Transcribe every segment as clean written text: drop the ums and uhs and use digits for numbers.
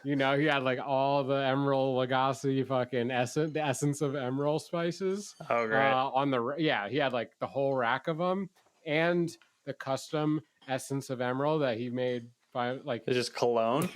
He had like all the Emerald Lagasse fucking the essence of Emerald spices. Oh, great. He had like the whole rack of them and the custom essence of Emerald that he made by like. It's just cologne.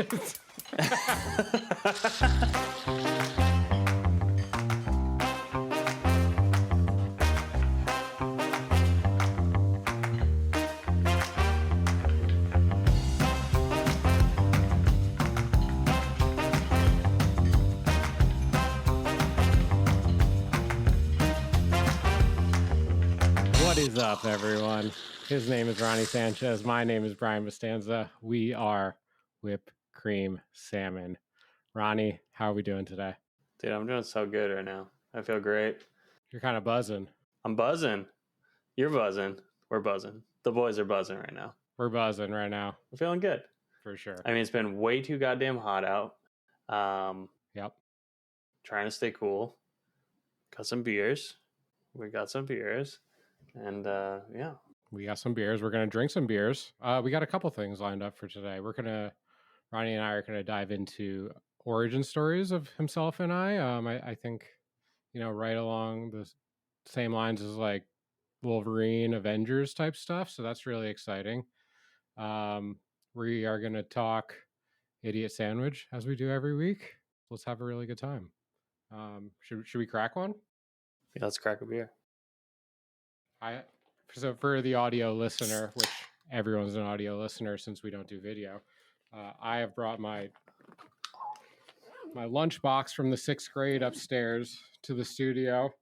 What is up, everyone? His name is Ronnie Sanchez. My name is Brian Bastanza. We are Whip Cream Salmon. Ronnie, how are we doing today? Dude, I'm doing so good right now. I feel great. You're kind of buzzing. I'm buzzing. You're buzzing. We're buzzing. The boys are buzzing right now. We're buzzing right now. We're feeling good. For sure. I mean, it's been way too goddamn hot out. Yep. Trying to stay cool. Got some beers. We got some beers. And yeah. We got some beers. We're going to drink some beers. We got a couple things lined up for today. Ronnie and I are going to dive into origin stories of himself and I think, right along the same lines as like Wolverine, Avengers type stuff. So that's really exciting. We are going to talk Idiot Sandwich as we do every week. Let's have a really good time. Should we crack one? Yeah, let's crack a beer. So for the audio listener, which everyone's an audio listener since we don't do video, I have brought my lunch box from the 6th grade upstairs to the studio.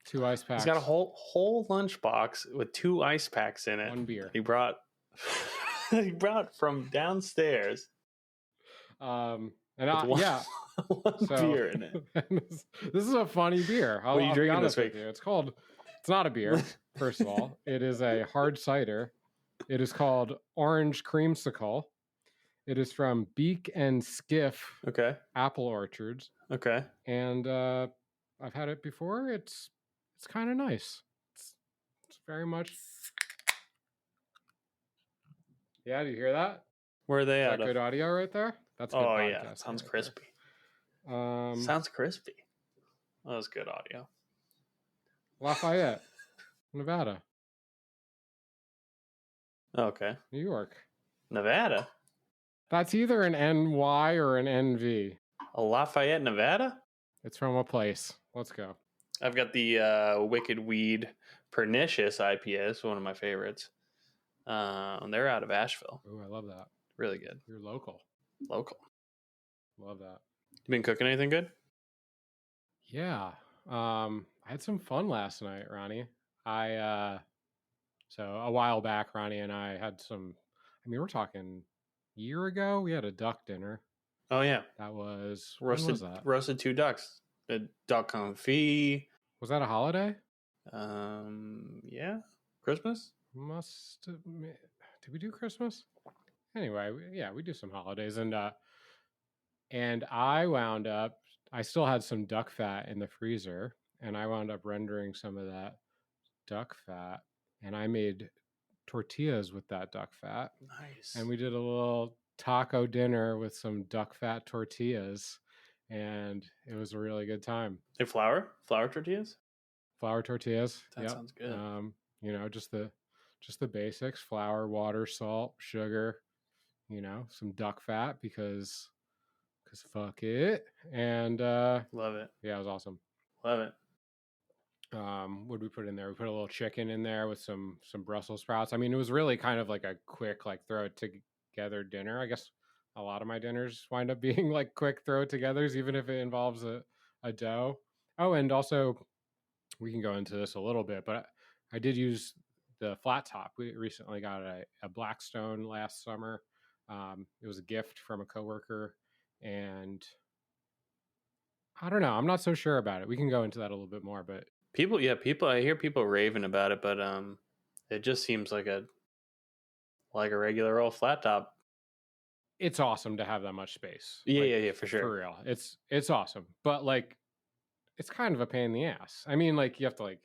2 ice packs. He's got a whole lunch box with 2 ice packs in it. 1 beer. He brought from downstairs. One One beer in it. This is a funny beer. What are you drinking this week? It's not a beer, first of all. It is a hard cider. It is called Orange Creamsicle. It is from Beak and Skiff Apple Orchards. Okay. And I've had it before. It's kind of nice. It's very much. Yeah, do you hear that? Where are they Is at? that good audio right there? That's good podcast. Yeah, sounds crispy. Sounds crispy. That was good audio. Lafayette, Nevada. Okay. New York. Nevada? That's either an NY or an NV. A Lafayette, Nevada? It's from a place. Let's go. I've got the Wicked Weed Pernicious IPA. It's one of my favorites. They're out of Asheville. Oh, I love that. Really good. You're local. Love that. You been cooking anything good? Yeah. I had some fun last night, Ronnie. So a while back, Ronnie and I had we're talking a year ago, we had a duck dinner. Oh, yeah. That was, roasted 2 ducks. The duck confit. Was that a holiday? Yeah. Christmas? Did we do Christmas? Anyway, we do some holidays. And I still had some duck fat in the freezer, and I wound up rendering some of that duck fat, and I made tortillas with that duck fat. Nice. And we did a little taco dinner with some duck fat tortillas, and it was a really good time. Hey, flour tortillas? Flour tortillas. That sounds good. Just the basics: flour, water, salt, sugar, some duck fat because fuck it. And love it. Yeah, it was awesome. Love it. What did we put in there? We put a little chicken in there with some Brussels sprouts. I mean, it was really kind of like a quick, like, throw it together dinner. I guess a lot of my dinners wind up being like quick throw it togethers, even if it involves a dough. Oh, and also we can go into this a little bit, but I did use the flat top. We recently got a Blackstone last summer. It was a gift from a coworker, and I don't know. I'm not so sure about it. We can go into that a little bit more, but people, I hear people raving about it, but it just seems like a regular old flat top. It's awesome to have that much space. Yeah, for sure. For real. It's awesome. But like, it's kind of a pain in the ass. I mean, like, you have to, like,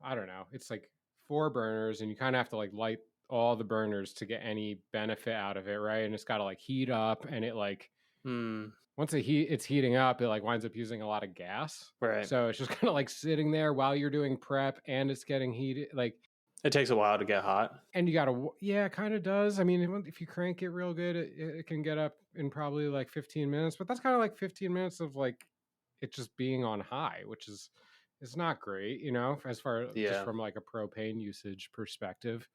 I don't know. It's like 4 burners, and you kind of have to like light all the burners to get any benefit out of it, right? And it's got to like heat up, and it like once it's heating up, it like winds up using a lot of gas. Right. So it's just kind of like sitting there while you're doing prep, and it's getting heated. Like it takes a while to get hot. And you gotta, yeah, it kind of does. I mean, if you crank it real good, it can get up in probably like 15 minutes. But that's kind of like 15 minutes of like it just being on high, which is not great, you know, as far just from like a propane usage perspective.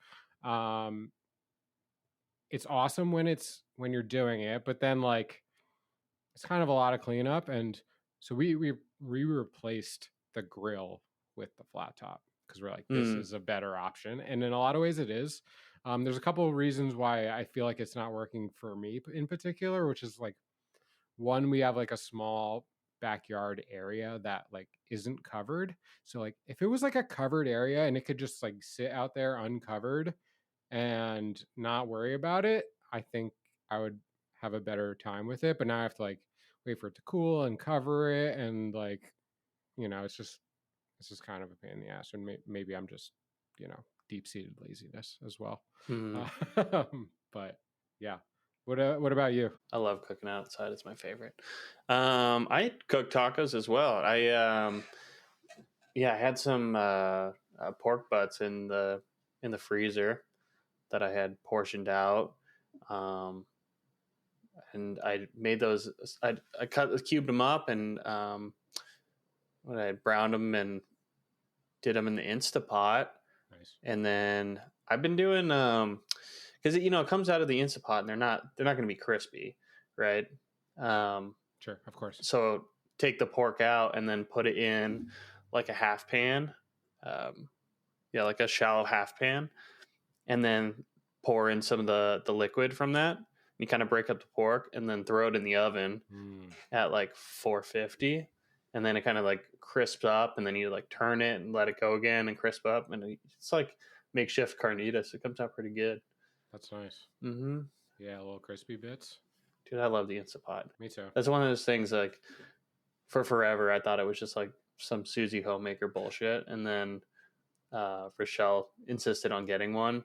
It's awesome when you're doing it, but then like it's kind of a lot of cleanup. And so we replaced the grill with the flat top because we're like, this is a better option. And in a lot of ways it is. There's a couple of reasons why I feel like it's not working for me in particular, which is like, one, we have like a small backyard area that like isn't covered. So like if it was like a covered area and it could just like sit out there uncovered and not worry about it, I think I would have a better time with it. But now I have to like wait for it to cool and cover it, and like, you know, it's just kind of a pain in the ass. And maybe I'm just, you know, deep-seated laziness as well. But yeah. What about you? I love cooking outside. It's my favorite. I cook tacos as well. I had some pork butts in the freezer that I had portioned out. And I made those. I cubed them up, and I browned them and did them in the Instatpot. Nice. And then I've been doing because it comes out of the Instatpot and they're not going to be crispy, right? Sure, of course. So take the pork out and then put it in like a half pan, like a shallow half pan, and then pour in some of the liquid from that. You kind of break up the pork and then throw it in the oven at like 450, and then it kind of like crisps up, and then you like turn it and let it go again and crisp up, and it's like makeshift carnitas. It comes out pretty good. That's nice. Mm-hmm. Yeah, little crispy bits. Dude, I love the Instatpot. Me too. That's one of those things, like, for forever, I thought it was just like some Susie homemaker bullshit. And then Rochelle insisted on getting one.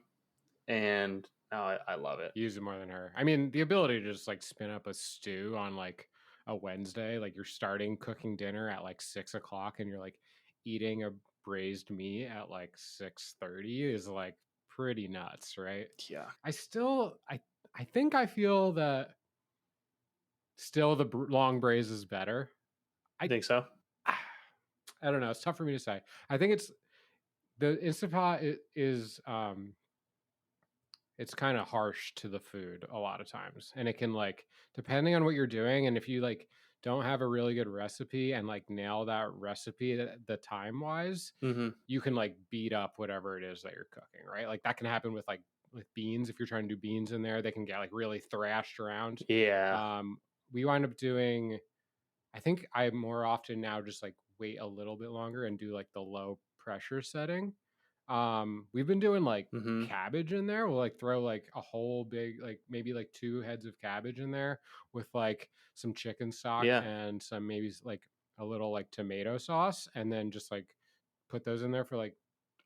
And now I love it. You use it more than her. I mean, the ability to just like spin up a stew on like a Wednesday, like you're starting cooking dinner at like 6 o'clock and you're like eating a braised meat at like 6:30 is like pretty nuts, right? Yeah. I think I feel that still the long braise is better. I think so. I don't know. It's tough for me to say. I think it's the Instapot is it's kind of harsh to the food a lot of times, and it can like, depending on what you're doing, and if you like don't have a really good recipe and like nail that recipe the time wise, you can like beat up whatever it is that you're cooking, right? Like that can happen with beans. If you're trying to do beans in there, they can get like really thrashed around. Yeah. We wind up doing, I think I more often now just like wait a little bit longer and do like the low pressure setting. We've been doing like cabbage in there. We'll like throw like a whole big, like maybe like 2 heads of cabbage in there with like some chicken stock and some maybe like a little like tomato sauce, and then just like put those in there for like,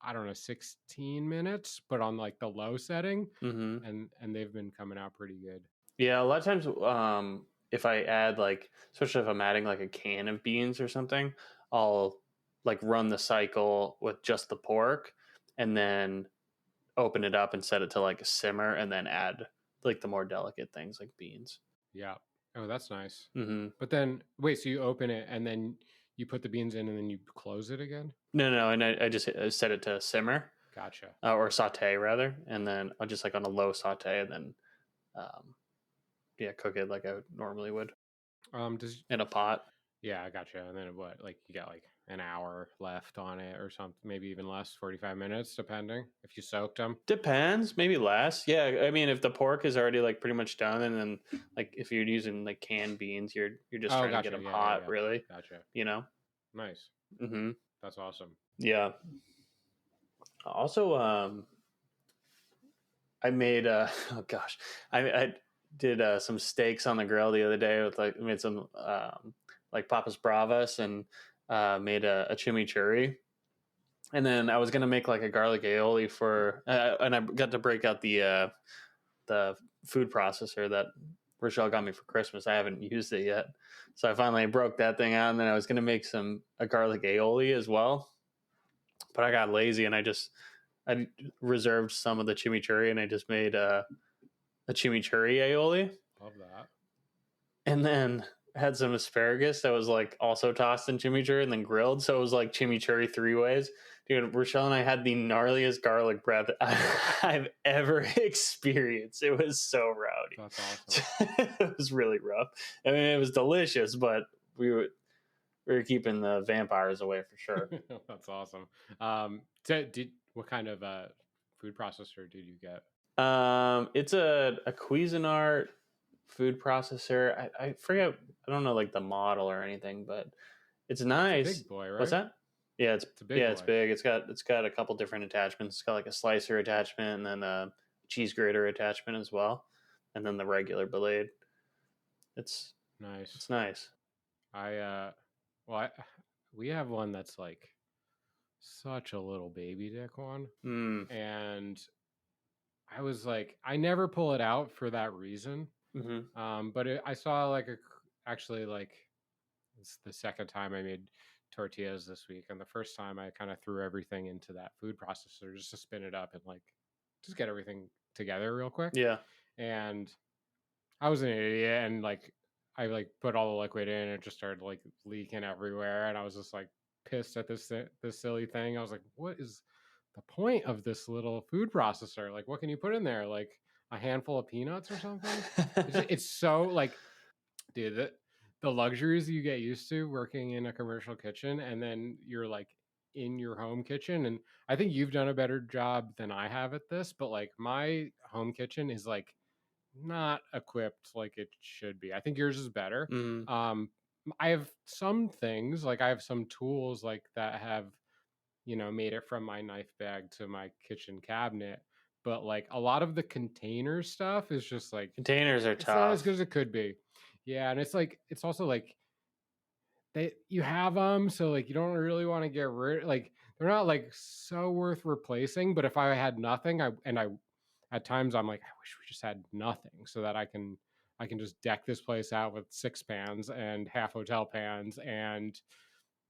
I don't know, 16 minutes, but on like the low setting. And they've been coming out pretty good. Yeah, a lot of times if I add like, especially if I'm adding like a can of beans or something, I'll like run the cycle with just the pork and then open it up and set it to like a simmer, and then add like the more delicate things like beans. Yeah. Oh, that's nice. But then wait, so you open it and then you put the beans in and then you close it again? No, and I just set it to simmer. Gotcha. Or saute rather, and then I'll just like on a low saute, and then cook it like I normally would. In a pot. Yeah, I gotcha. And then what? Like you got like an hour left on it or something, maybe even less, 45 minutes, depending if you soaked them. Depends, maybe less. Yeah, I mean, if the pork is already like pretty much done, and then like if you're using like canned beans, you're just trying to get them hot, really. Gotcha. You know. Nice. That's awesome. Yeah. Also, I made I did some steaks on the grill the other day with like made some like papas bravas and made a chimichurri, And then I was gonna make like a garlic aioli for, and I got to break out the food processor that Rochelle got me for Christmas. I haven't used it yet, so I finally broke that thing out. And then I was gonna make a garlic aioli as well, but I got lazy and I reserved some of the chimichurri and I just made a chimichurri aioli. Love that. And then had some asparagus that was like also tossed in chimichurri and then grilled. So it was like chimichurri 3 ways. Dude, Rochelle and I had the gnarliest garlic breath I've ever experienced. It was so rowdy. That's awesome. It was really rough. I mean, it was delicious, but we were keeping the vampires away for sure. That's awesome. What kind of food processor did you get? It's a Cuisinart food processor. I forget. I don't know like the model or anything, but it's nice. It's a big boy, right? What's that? Yeah, it's a big boy. It's big. It's got a couple different attachments. It's got like a slicer attachment and then a cheese grater attachment as well, and then the regular blade. It's nice. It's nice. We have one that's like such a little baby dick one, and I was like, I never pull it out for that reason. But I saw actually it's the second time I made tortillas this week, and the first time I kind of threw everything into that food processor just to spin it up and like just get everything together real quick. Yeah. And I was an idiot, and like I like put all the liquid in, and it just started like leaking everywhere, and I was just like pissed at this silly thing. I was like, what is the point of this little food processor? Like, what can you put in there? Like a handful of peanuts or something? It's so like, dude, the luxuries you get used to working in a commercial kitchen, and then you're like in your home kitchen. And I think you've done a better job than I have at this, but like my home kitchen is like not equipped like it should be. I think yours is better. I have some things, like I have some tools like that have, made it from my knife bag to my kitchen cabinet, but like a lot of the container stuff is just like, containers are it's tough. not as good as it could be. Yeah, and it's like, it's also like you have them, so like you don't really want to get rid, like they're not like so worth replacing. But if I had nothing, I at times I'm like, I wish we just had nothing, so that I can just deck this place out with 6 pans and half hotel pans and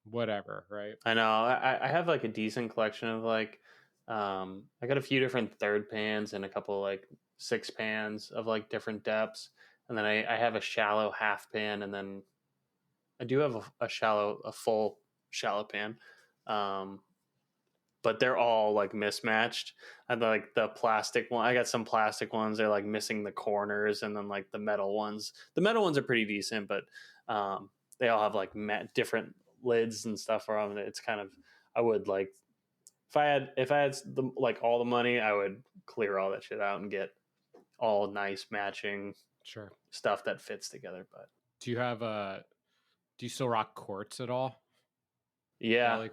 whatever, right? I know. I have like a decent collection of like, I got a few different third pans and a couple like 6 pans of like different depths, and then I have a shallow half pan, and then I do have a full shallow pan, but they're all like mismatched. I like the plastic one. I got some plastic ones. They're like missing the corners, and then like the metal ones. The metal ones are pretty decent, but they all have like different lids and stuff around it. It's kind of, I would like, if I had like all the money, I would clear all that shit out and get all nice matching stuff that fits together. But do you still rock quartz at all? Yeah,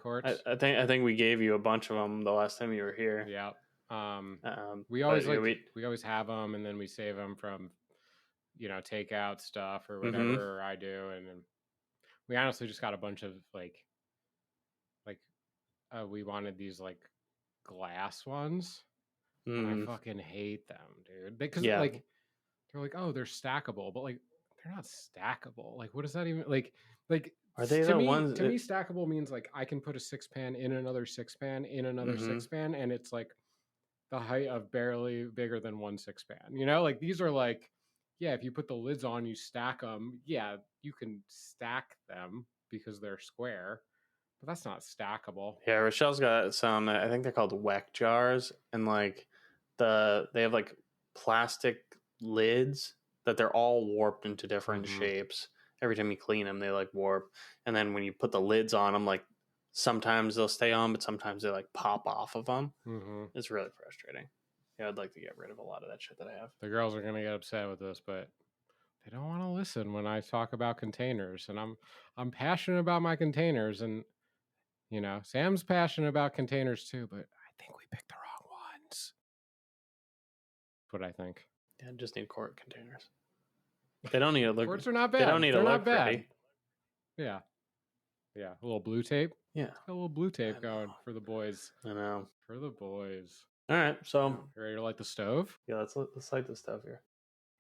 I think we gave you a bunch of them the last time you were here. Yeah. We always we always have them, and then we save them from takeout stuff or whatever I do, and then we honestly just got a bunch of we wanted these like glass ones. And I fucking hate them, dude. Because like they're like, oh, they're stackable, but like they're not stackable. Like, what does that even like? Are they the ones? To me, stackable means like I can put a 6 pan in another 6 pan in another 6 pan, and it's like the height of barely bigger than 1 6 pan. Like these are like, yeah, if you put the lids on, you stack them. Yeah, you can stack them because they're square, but that's not stackable. Yeah, Rochelle's got some. I think they're called weck jars, and like they have like plastic lids that they're all warped into different shapes. Every time you clean them, they like warp. And then when you put the lids on them, like sometimes they'll stay on, but sometimes they like pop off of them. It's really frustrating. Yeah, I'd like to get rid of a lot of that shit that I have. The girls are going to get upset with this, but they don't want to listen when I talk about containers. And I'm passionate about my containers. And, Sam's passionate about containers too, but I think we picked the wrong ones. That's what I think. Yeah, just need quart containers. They don't need to look. Quartz are not bad. They don't need to look bad. pretty. Yeah. A little blue tape. Yeah. Got a little blue tape I going know. for the boys. I know. For the boys. All right, so You ready to light the stove? yeah, let's light this stuff here.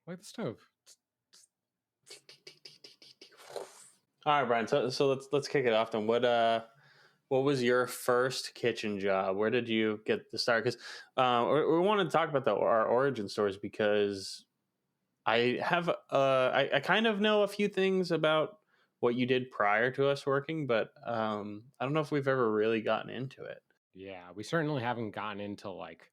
Light the stove. All right, Brian. So let's kick it off then. What was your first kitchen job? Where did you get the start? Because we want to talk about our origin stories because I have I kind of know a few things about what you did prior to us working, but I don't know if we've ever really gotten into it. Yeah, we certainly haven't gotten into like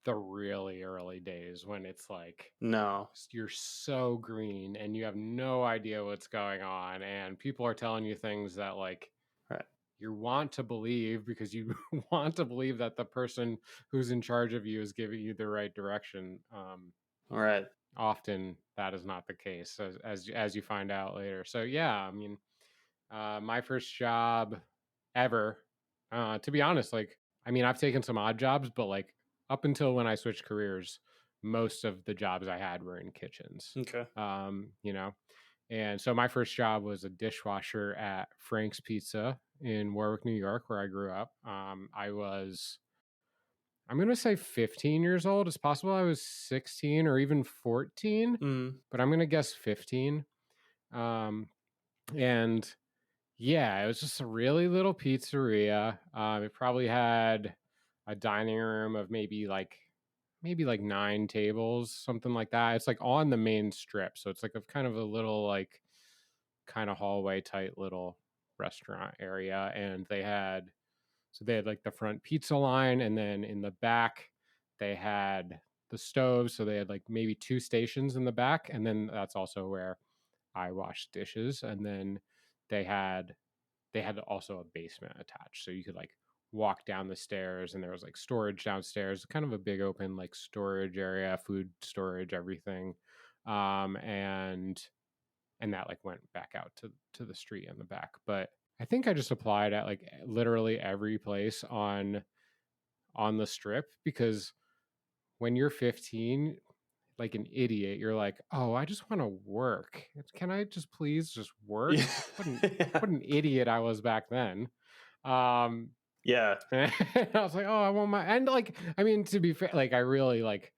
the really early days when it's like No. you're so green and you have no idea what's going on, and people are telling you things that like Right. you want to believe because you want to believe that the person who's in charge of you is giving you the right direction. All right. Often that is not the case, as you find out later. So yeah, I mean, my first job ever, to be honest, like, I mean, I've taken some odd jobs, but like up until when I switched careers, most of the jobs I had were in kitchens. Okay. You know, and so my first job was a dishwasher at Frank's Pizza in Warwick, New York, where I grew up. I'm going to say 15 years old. It's possible I was 16 or even 14, but I'm going to guess 15. And yeah, it was just a really little pizzeria. It probably had a dining room of maybe like 9 tables, something like that. It's like on the main strip, so it's like a kind of a little like kind of hallway tight little restaurant area. And they had like the front pizza line, and then in the back they had the stove, so they had like maybe 2 stations in the back, and then that's also where I washed dishes. And then they had also a basement attached, so you could like walk down the stairs, and there was like storage downstairs, kind of a big open like storage area, food storage, everything. And that like went back out to the street in the back. But I think I just applied at like literally every place on the strip, because when you're 15, like an idiot, you're like, oh, I just want to work. Can I just please just work? Yeah. What an idiot I was back then. Yeah. And I was like, oh, I want my, and like, I mean, to be fair, like I really like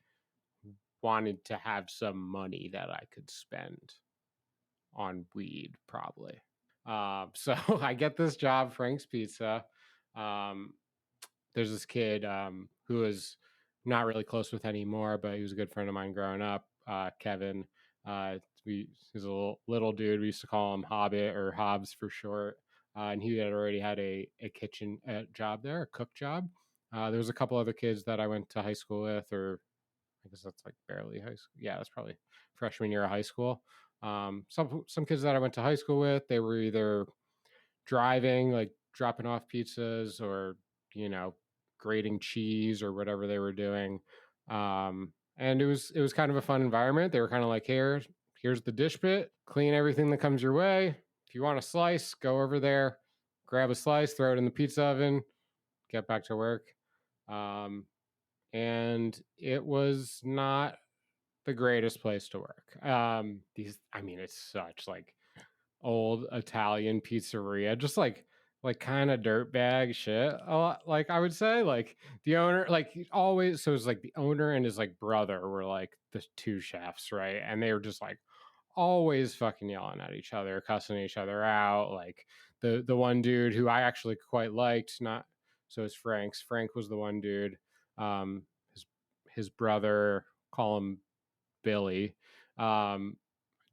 wanted to have some money that I could spend on weed, probably. So I get this job, Frank's Pizza. Um, there's this kid who is not really close with anymore, but he was a good friend of mine growing up, Kevin. He's a little dude. We used to call him Hobbit or Hobbs for short. And he had already had a kitchen job there, a cook job. There was a couple other kids that I went to high school with, or I guess that's like barely high school. Yeah, that's probably freshman year of high school. Some kids that I went to high school with, they were either driving, like dropping off pizzas, or you know, grating cheese or whatever they were doing. And it was kind of a fun environment. They were kind of like, here's the dish pit, clean everything that comes your way. If you want a slice, go over there, grab a slice, throw it in the pizza oven, get back to work. And it was not the greatest place to work. I mean, it's such like old Italian pizzeria, just like kind of dirtbag shit. A lot, like I would say, like the owner, like always. So it's like the owner and his like brother were like the 2 chefs, right? And they were just like always fucking yelling at each other, cussing each other out. Like the one dude who I actually quite liked, not so it's Frank's. Frank was the one dude. Um, his brother, call him Billy. Don't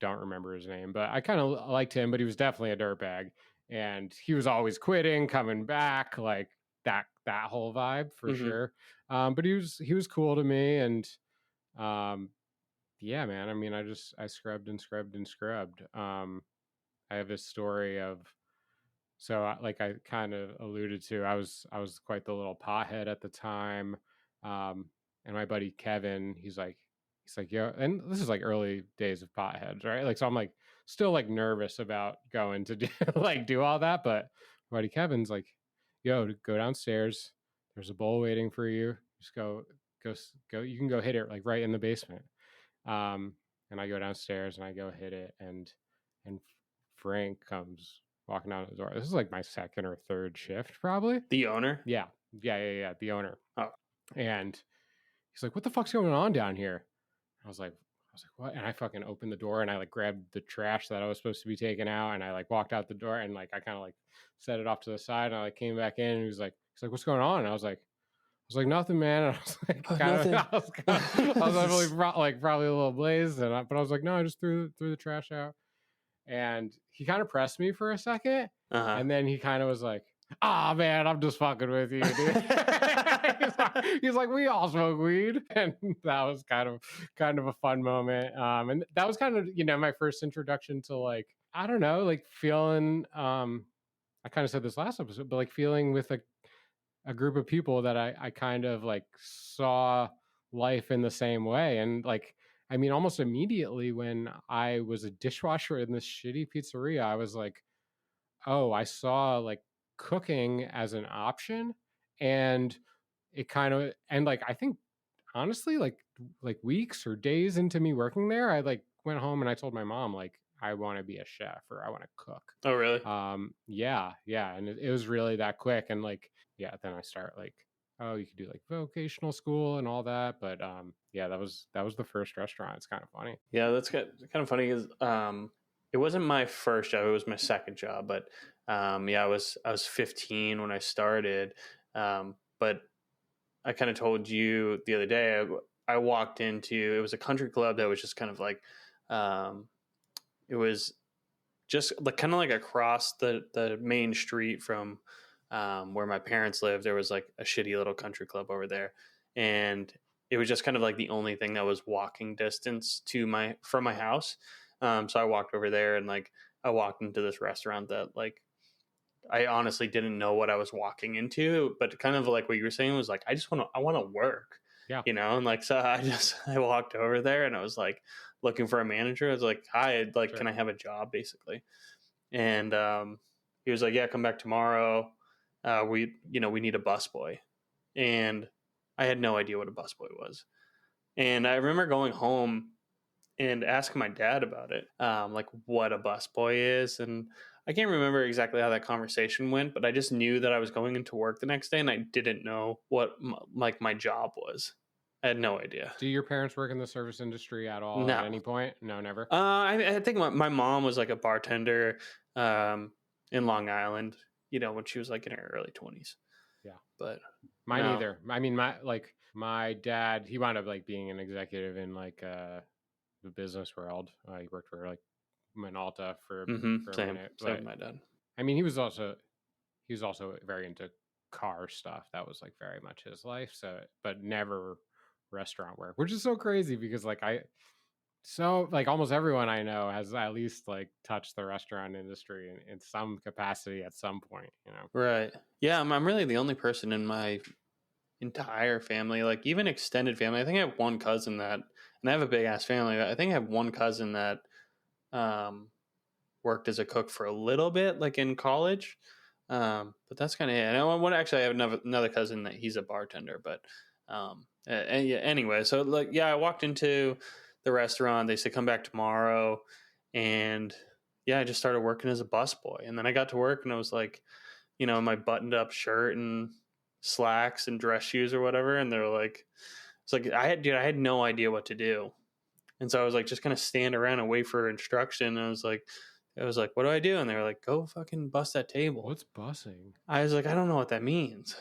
remember his name, but I kind of liked him, but he was definitely a dirtbag, and he was always quitting, coming back, like that whole vibe for sure. But he was cool to me, and yeah, man. I mean, I scrubbed and scrubbed and scrubbed. I have this story of, so like I kind of alluded to, I was quite the little pothead at the time. And my buddy Kevin, he's like, yo, and this is like early days of potheads, right? Like, so I'm like still like nervous about going to do like do all that, but my buddy Kevin's like, yo, go downstairs. There's a bowl waiting for you. Just go. You can go hit it like right in the basement. And I go downstairs and I go hit it, and Frank comes walking out the door. This is like my second or third shift, probably. The owner? Yeah, the owner. Oh. And he's like, "What the fuck's going on down here?" I was like, "What?" And I fucking opened the door and I like grabbed the trash that I was supposed to be taking out, and I like walked out the door and like I kind of like set it off to the side, and I like came back in, and he's like, "What's going on?" And I was like, "Nothing, man." And I was like, Nothing. I was like probably a little blazed, but I was like, "No, I just threw the trash out." And he kind of pressed me for a second, and then he kind of was like, "Ah, man, I'm just fucking with you, dude." he's like, "We all smoke weed," and that was kind of a fun moment. And that was kind of my first introduction to like, I don't know, like feeling. I kind of said this last episode, but like feeling with a group of people that I kind of like saw life in the same way. And like, I mean, almost immediately when I was a dishwasher in this shitty pizzeria, I was like, oh, I saw like cooking as an option. And it kind of, and like, I think honestly, like weeks or days into me working there, I like went home and I told my mom, like, I want to be a chef or I want to cook. Oh, really? Yeah. And it was really that quick. And like, yeah, then I start like, oh, you could do like vocational school and all that. But yeah, that was the first restaurant. It's kind of funny. Yeah, that's kind of funny because it wasn't my first job; it was my second job. But yeah, I was 15 when I started. But I kind of told you the other day. I walked into, it was a country club that was just kind of like, it was just like kind of like across the main street from where my parents lived. There was like a shitty little country club over there, and it was just kind of like the only thing that was walking distance from my house. So I walked over there, and like I walked into this restaurant that like I honestly didn't know what I was walking into, but kind of like what you were saying was like, I want to work, and like, so I walked over there and I was like looking for a manager. I was like, "Hi, like, sure. Can I have a job?" basically. And he was like, "Yeah, come back tomorrow. We need a busboy." And I had no idea what a busboy was. And I remember going home and asking my dad about it, like what a busboy is. And I can't remember exactly how that conversation went, but I just knew that I was going into work the next day, and I didn't know what my job was. I had no idea. Do your parents work in the service industry at all? No. At any point? No, never. I think my mom was like a bartender in Long Island, when she was like in her early 20s. Yeah, but mine either. I mean, my dad, he wound up like being an executive in like the business world. He worked for like Minolta for a minute. Same, my dad. I mean, he was also very into car stuff. That was like very much his life. So, but never restaurant work, which is so crazy because like almost everyone I know has at least like touched the restaurant industry in some capacity at some point, Right. Yeah, I'm really the only person in my entire family, like even extended family. I think I have one cousin that, and I have a big ass family. I think I have one cousin that worked as a cook for a little bit, like in college. But that's kind of it. And I have another cousin that he's a bartender, but anyway, so like, yeah, I walked into the restaurant. They said, "Come back tomorrow." And yeah, I just started working as a busboy. And then I got to work and I was like, in my buttoned up shirt and slacks and dress shoes or whatever. And they're like, it's like, I had no idea what to do. And so I was like, just kind of stand around and wait for instruction. And I was like, "What do I do?" And they were like, "Go fucking bust that table." What's bussing? I was like, "I don't know what that means."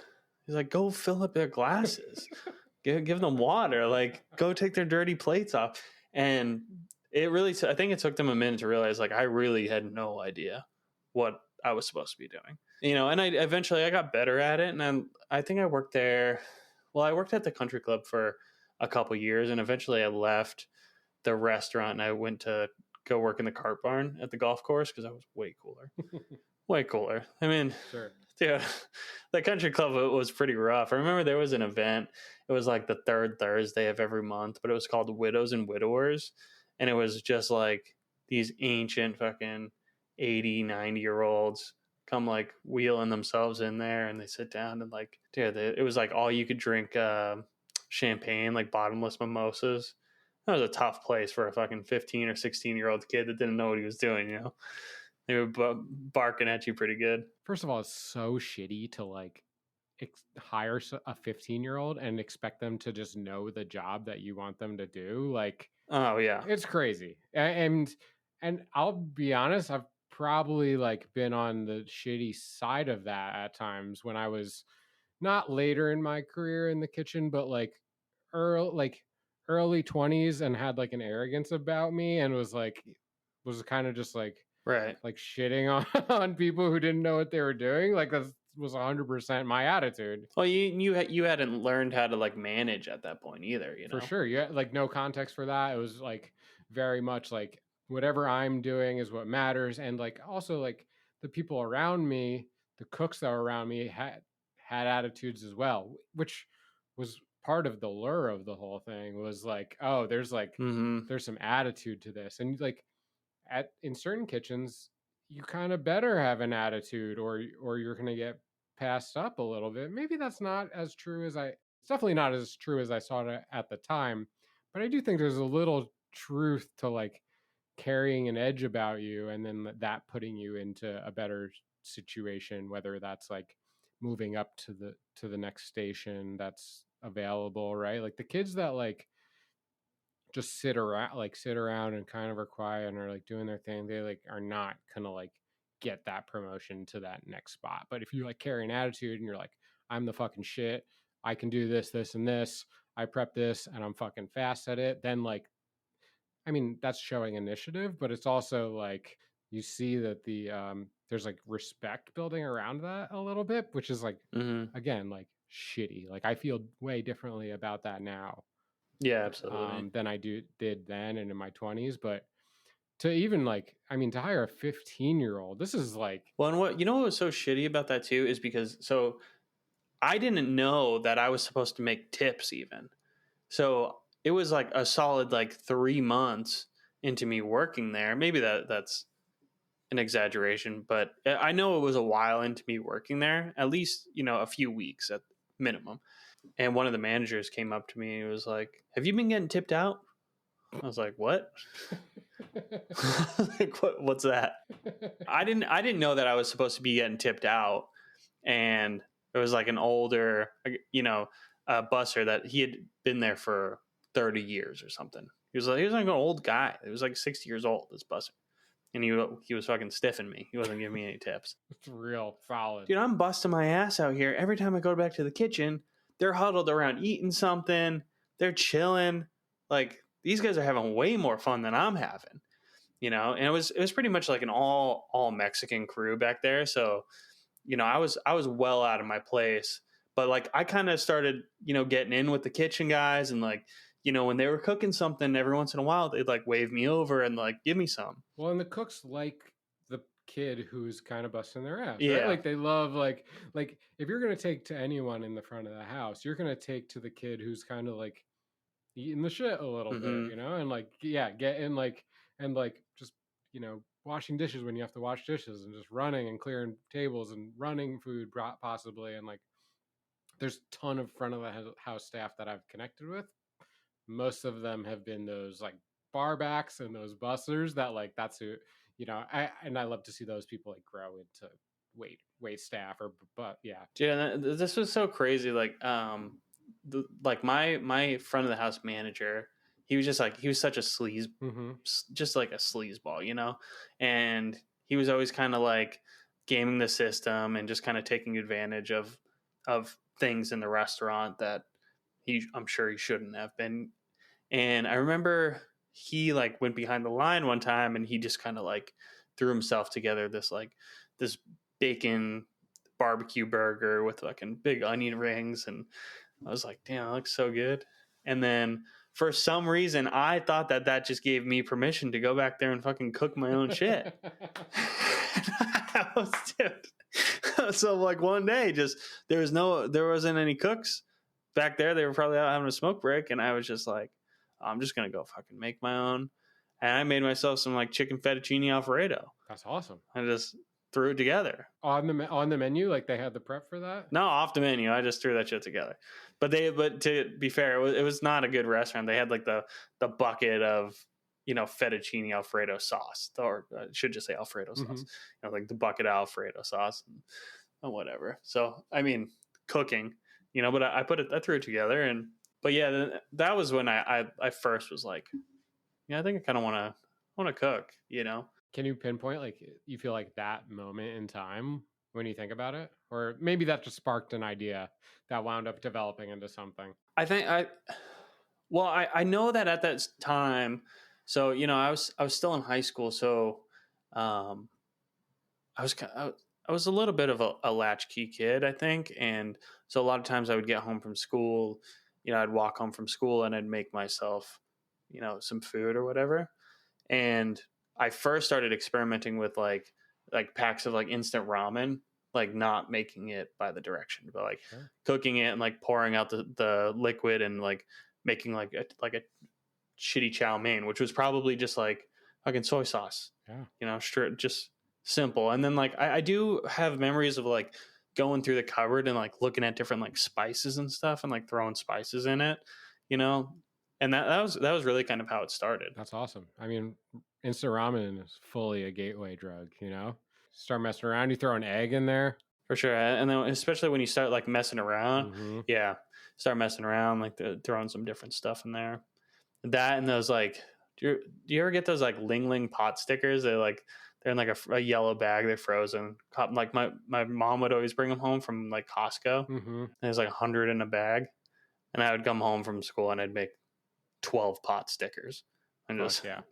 He's like, "Go fill up their glasses. Give them water. Like, go take their dirty plates off." And it really, I think it took them a minute to realize, like, I really had no idea what I was supposed to be doing, and I eventually got better at it. And I think I worked there. Well, I worked at the country club for a couple years, and eventually I left the restaurant and I went to go work in the cart barn at the golf course because I was way cooler. Way cooler. I mean, sure. Dude, the country club was pretty rough. I remember there was an event. It was like the third Thursday of every month, but it was called Widows and Widowers. And it was just like these ancient fucking 80, 90-year-olds come like wheeling themselves in there, and they sit down and like, dude, it was like all you could drink champagne, like bottomless mimosas. That was a tough place for a fucking 15 or 16-year-old kid that didn't know what he was doing, They were barking at you pretty good. First of all, it's so shitty to like hire a 15-year-old and expect them to just know the job that you want them to do. Like, Oh yeah. it's crazy. And I'll be honest, I've probably like been on the shitty side of that at times when I was not later in my career in the kitchen, but like early 20s, and had like an arrogance about me, and was kind of just like Right. shitting on on people who didn't know what they were doing. Like, that was 100% my attitude. Well, you hadn't learned how to like manage at that point either, you For know. sure. Yeah, like no context for that. It was like very much like whatever I'm doing is what matters. And like also like the people around me, the cooks that were around me had attitudes as well, which was part of the lure of the whole thing. Was like, oh, there's Mm-hmm. some attitude to this. And like in certain kitchens, you kind of better have an attitude, or you're gonna get passed up a little bit. Maybe that's not as true as it's definitely not as true as I saw it at the time, but I do think there's a little truth to like carrying an edge about you, and then that putting you into a better situation, whether that's like moving up to the next station that's available, right? Like the kids that like just sit around and kind of are quiet and are like doing their thing, they like are not gonna like get that promotion to that next spot. But if you like carry an attitude and you're like, I'm the fucking shit, I can do this, this, and this, I prep this, and I'm fucking fast at it, then like, I mean, that's showing initiative, but it's also like you see that there's like respect building around that a little bit, which is like, Mm-hmm. again, like shitty. Like I feel way differently about that now Yeah, absolutely. than I did then and in my 20s. But to even like, I mean, to hire a 15-year-old, this is like, Well, and what was so shitty about that too is because I didn't know that I was supposed to make tips even. So it was like a solid like 3 months into me working there. Maybe that's an exaggeration, but I know it was a while into me working there, at least, a few weeks at minimum. And one of the managers came up to me and was like, "Have you been getting tipped out?" I was like, "What?" Like, what's that? I didn't know that I was supposed to be getting tipped out. And it was like an older, busser that he had been there for 30 years or something. He was like an old guy. He was like 60 years old, this busser. And he was fucking stiffing me. He wasn't giving me any tips. it's real solid. Dude, I'm busting my ass out here. Every time I go back to the kitchen, they're huddled around eating something. They're chilling. Like, these guys are having way more fun than I'm having, And it was pretty much like an all Mexican crew back there. So, I was well out of my place. But like I kind of started, getting in with the kitchen guys, and like, when they were cooking something, every once in a while they'd like wave me over and like give me some. Well, and the cooks like the kid who's kind of busting their ass, Yeah. right? Like they love like if you're gonna take to anyone in the front of the house, you're gonna take to the kid who's kind of like eating the shit a little Mm-hmm. bit, and like get in like and like just washing dishes when you have to wash dishes, and just running and clearing tables and running food possibly, and like there's a ton of front of the house staff that I've connected with. Most of them have been those like barbacks and those busters that like that's who I love to see those people like grow into wait staff but yeah. Yeah, this was so crazy. Like, like my front of the house manager, he was such a sleaze, Mm-hmm. just like a sleazeball, and he was always kind of like gaming the system and just kind of taking advantage of things in the restaurant that I'm sure he shouldn't have been. And I remember he like went behind the line one time and he just kind of like threw himself together this bacon barbecue burger with fucking big onion rings, and I was like, damn, that looks so good. And then for some reason I thought that just gave me permission to go back there and fucking cook my own shit. So like one day, just there wasn't any cooks back there. They were probably out having a smoke break, and I was just like, I'm just gonna go fucking make my own. And I made myself some like chicken fettuccine Alfredo. That's awesome. I just threw it together on the menu. Like they had the prep for that. No, off the menu. I just threw that shit together. But to be fair, it was not a good restaurant. They had like the bucket of fettuccine Alfredo sauce, or I should just say Alfredo Mm-hmm. sauce, like the bucket Alfredo sauce and whatever. So, I mean, cooking, but I threw it together, but yeah, that was when I first was like, yeah, I think I kind of want to cook. Can you pinpoint, like, you feel like that moment in time when you think about it? Or maybe that just sparked an idea that wound up developing into something. I think well, I know that at that time, so I was still in high school, so um, I was a little bit of a latchkey kid, I think, and so a lot of times I would get home from school, I'd walk home from school and I'd make myself, some food or whatever, and I first started experimenting with like packs of like instant ramen, like not making it by the direction, but like Sure. cooking it and like pouring out the liquid and like making like a shitty chow mein, which was probably just like fucking soy sauce, Yeah. just simple. And then like I do have memories of like going through the cupboard and like looking at different like spices and stuff and like throwing spices in it, you know. And that was really kind of how it started. That's awesome. I mean, instant ramen is fully a gateway drug, you know? Start messing around, you throw an egg in there. For sure. And then especially when you start like messing around, Mm-hmm. yeah, start messing around, like throwing some different stuff in there. That and those like, do you ever get those like Ling Ling pot stickers? They're in like a yellow bag. They're frozen. Like my mom would always bring them home from like Costco. Mm-hmm. And there's like 100 in a bag. And I would come home from school and I'd make 12 pot stickers. And just yeah.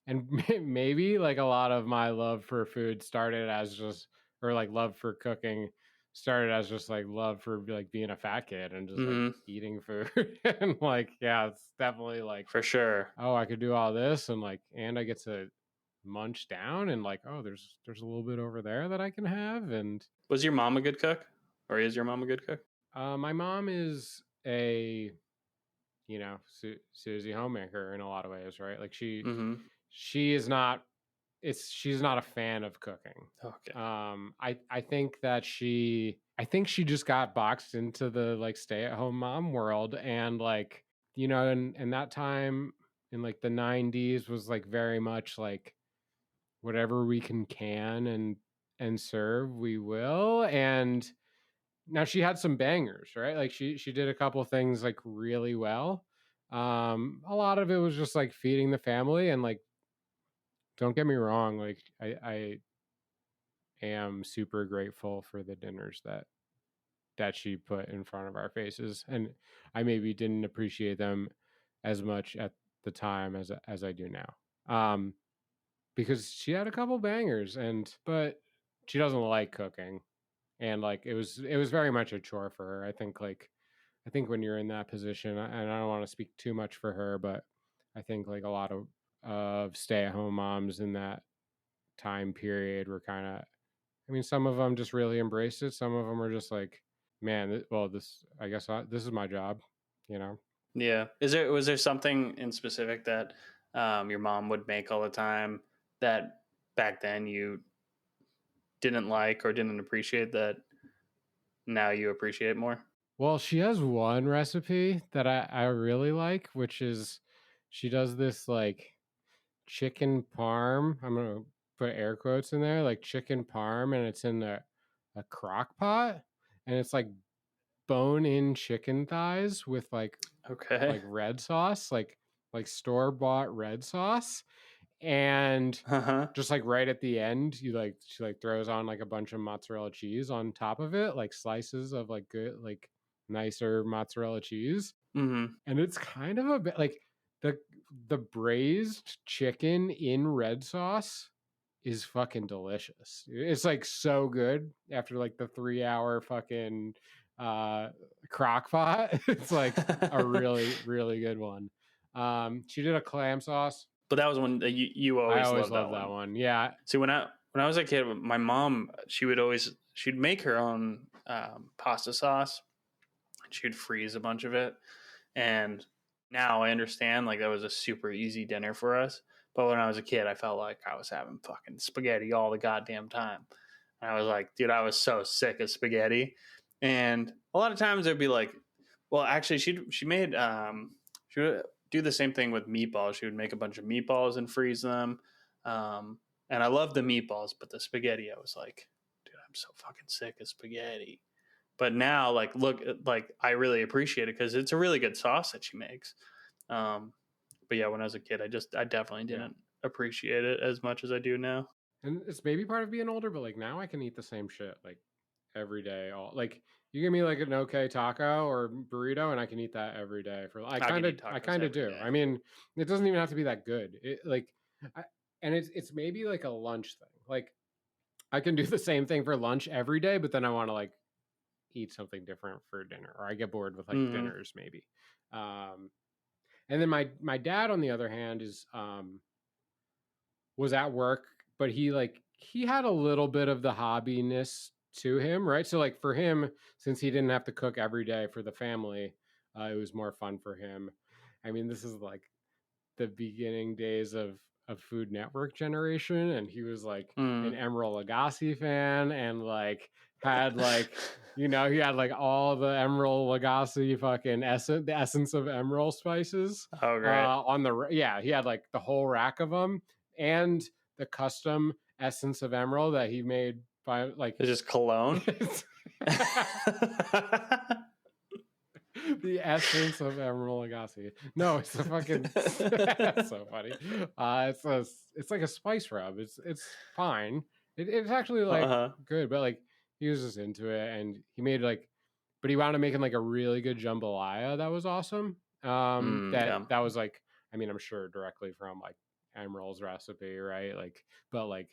And maybe like a lot of my love for food started as just, or like love for cooking started as just like love for like being a fat kid and just like eating food. And like, yeah, it's definitely like, for sure. oh, I could do all this and like, and I get to munch down and like, oh, there's a little bit over there that I can have. And was your mom a good cook, or is your mom a good cook? my mom is a, Susie homemaker in a lot of ways, right? Like she is not, she's not a fan of cooking. Okay. I think she just got boxed into the like stay-at-home mom world, and like, and that time in like the 90s was like very much like whatever we can and serve, we will. And now she had some bangers, right? Like she did a couple things like really well. A lot of it was just like feeding the family, and like, don't get me wrong, like I am super grateful for the dinners that she put in front of our faces, and I maybe didn't appreciate them as much at the time as I do now. Because she had a couple bangers, but she doesn't like cooking, and like it was very much a chore for her. I think when you're in that position, and I don't want to speak too much for her, but I think like a lot of stay-at-home moms in that time period were kind of, I mean, some of them just really embraced it. Some of them were just like, man, I guess this is my job, you know? Yeah. Was there something in specific that your mom would make all the time that back then you didn't like or didn't appreciate that now you appreciate more? Well, she has one recipe that I really like, which is she does this like chicken parm. I'm going to put air quotes in there, like chicken parm, and it's in a crock pot, and it's like bone-in chicken thighs with like red sauce, like store-bought red sauce. And just like right at the end, she like throws on like a bunch of mozzarella cheese on top of it, like slices of like good, like nicer mozzarella cheese. Mm-hmm. And it's kind of a bit like the braised chicken in red sauce is fucking delicious. It's like so good after like the 3-hour fucking crock pot. It's like a really, really good one. She did a clam sauce. But that was one that you always loved that one. Yeah. See, when I was a kid, my mom, she'd make her own pasta sauce. She'd freeze a bunch of it. And now I understand, like, that was a super easy dinner for us. But when I was a kid, I felt like I was having fucking spaghetti all the goddamn time. And I was like, dude, I was so sick of spaghetti. And a lot of times it'd be like, well, actually, she made, she would do the same thing with meatballs. She would make a bunch of meatballs and freeze them. And I love the meatballs, but the spaghetti, I was like, dude, I'm so fucking sick of spaghetti. But now, like, look, like, I really appreciate it because it's a really good sauce that she makes. But yeah, when I was a kid, I definitely didn't appreciate it as much as I do now. And it's maybe part of being older, but like now I can eat the same shit like every day. All like you give me like an okay taco or burrito, and I can eat that every day. For I can kind of eat tacos I kind of every do. day. I mean, it doesn't even have to be that good. And it's maybe like a lunch thing. Like I can do the same thing for lunch every day, but then I want to like eat something different for dinner, or I get bored with like dinners maybe. And then my dad, on the other hand, is was at work, but he had a little bit of the hobbiness to him, right? So like for him, since he didn't have to cook every day for the family, it was more fun for him. I mean, this is like the beginning days of Food Network generation, and he was like an Emeril Lagasse fan, and like had like he had like all the Emeril Lagasse fucking the essence of Emeril spices. Oh, great. He had like the whole rack of them, and the custom essence of Emeril that he made by like it's just cologne. The essence of Emeril Lagasse. No, it's a fucking that's so funny. It's like a spice rub. It's fine. It's actually like good, but like he was just into it, and he made like, but he wound up making like a really good jambalaya that was awesome. That was like, I mean, I'm sure directly from like Emeril's recipe, right? Like, but like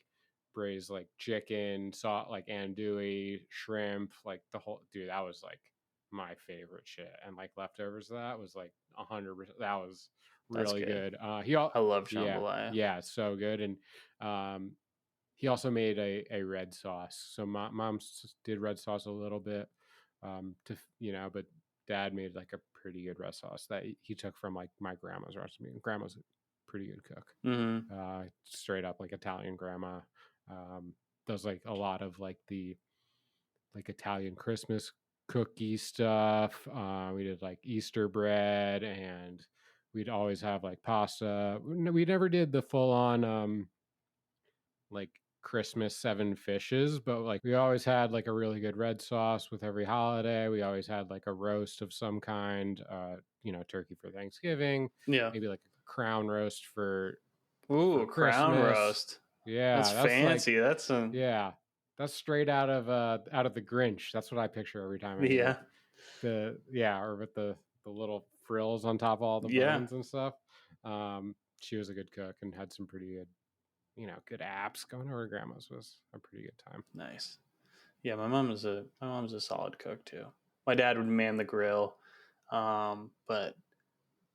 braised like chicken, salt, like andouille, shrimp, like the whole dude. That was like my favorite shit, and like leftovers of that was like 100%. That was really good. I love jambalaya. Yeah, so good. And he also made a red sauce. So mom did red sauce a little bit, but dad made like a pretty good red sauce that he took from like my grandma's recipe. And grandma's a pretty good cook. Straight up like Italian grandma. Does like a lot of like the like Italian Christmas cookie stuff. We did like Easter bread, and we'd always have like pasta. We never did the full on like Christmas 7 fishes, but like we always had like a really good red sauce with every holiday. We always had like a roast of some kind, turkey for Thanksgiving. Yeah. Maybe like a crown roast for crown roast. Yeah. That's fancy. Like, that's straight out of the Grinch. That's what I picture every time. Or with the little frills on top of all the bones and stuff. She was a good cook and had some pretty good, good apps. Going to her grandma's was a pretty good time. Nice. Yeah, my mom's a solid cook too. My dad would man the grill, but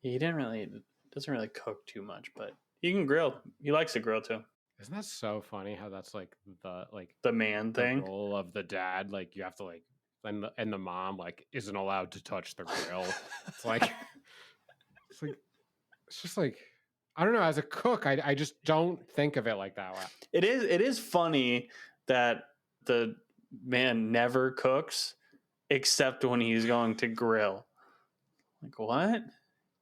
he doesn't really cook too much. But he can grill. He likes to grill too. Isn't that so funny how that's like the man thing, the role of the dad? Like you have to like, and the mom like isn't allowed to touch the grill. It's just like I don't know. As a cook, I just don't think of it like that. It is funny that the man never cooks except when he's going to grill. Like what?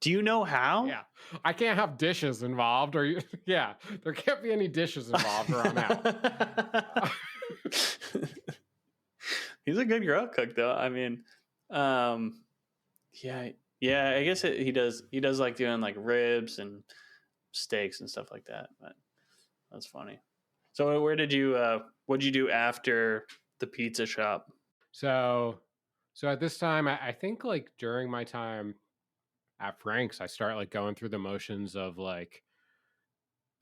Do you know how? Yeah, I can't have dishes involved, or there can't be any dishes involved, or I'm out. He's a good grill cook, though. I mean, I guess he does. He does like doing like ribs and steaks and stuff like that. But that's funny. So, what'd you do after the pizza shop? So at this time, I think like during my time at Frank's, I start like going through the motions of like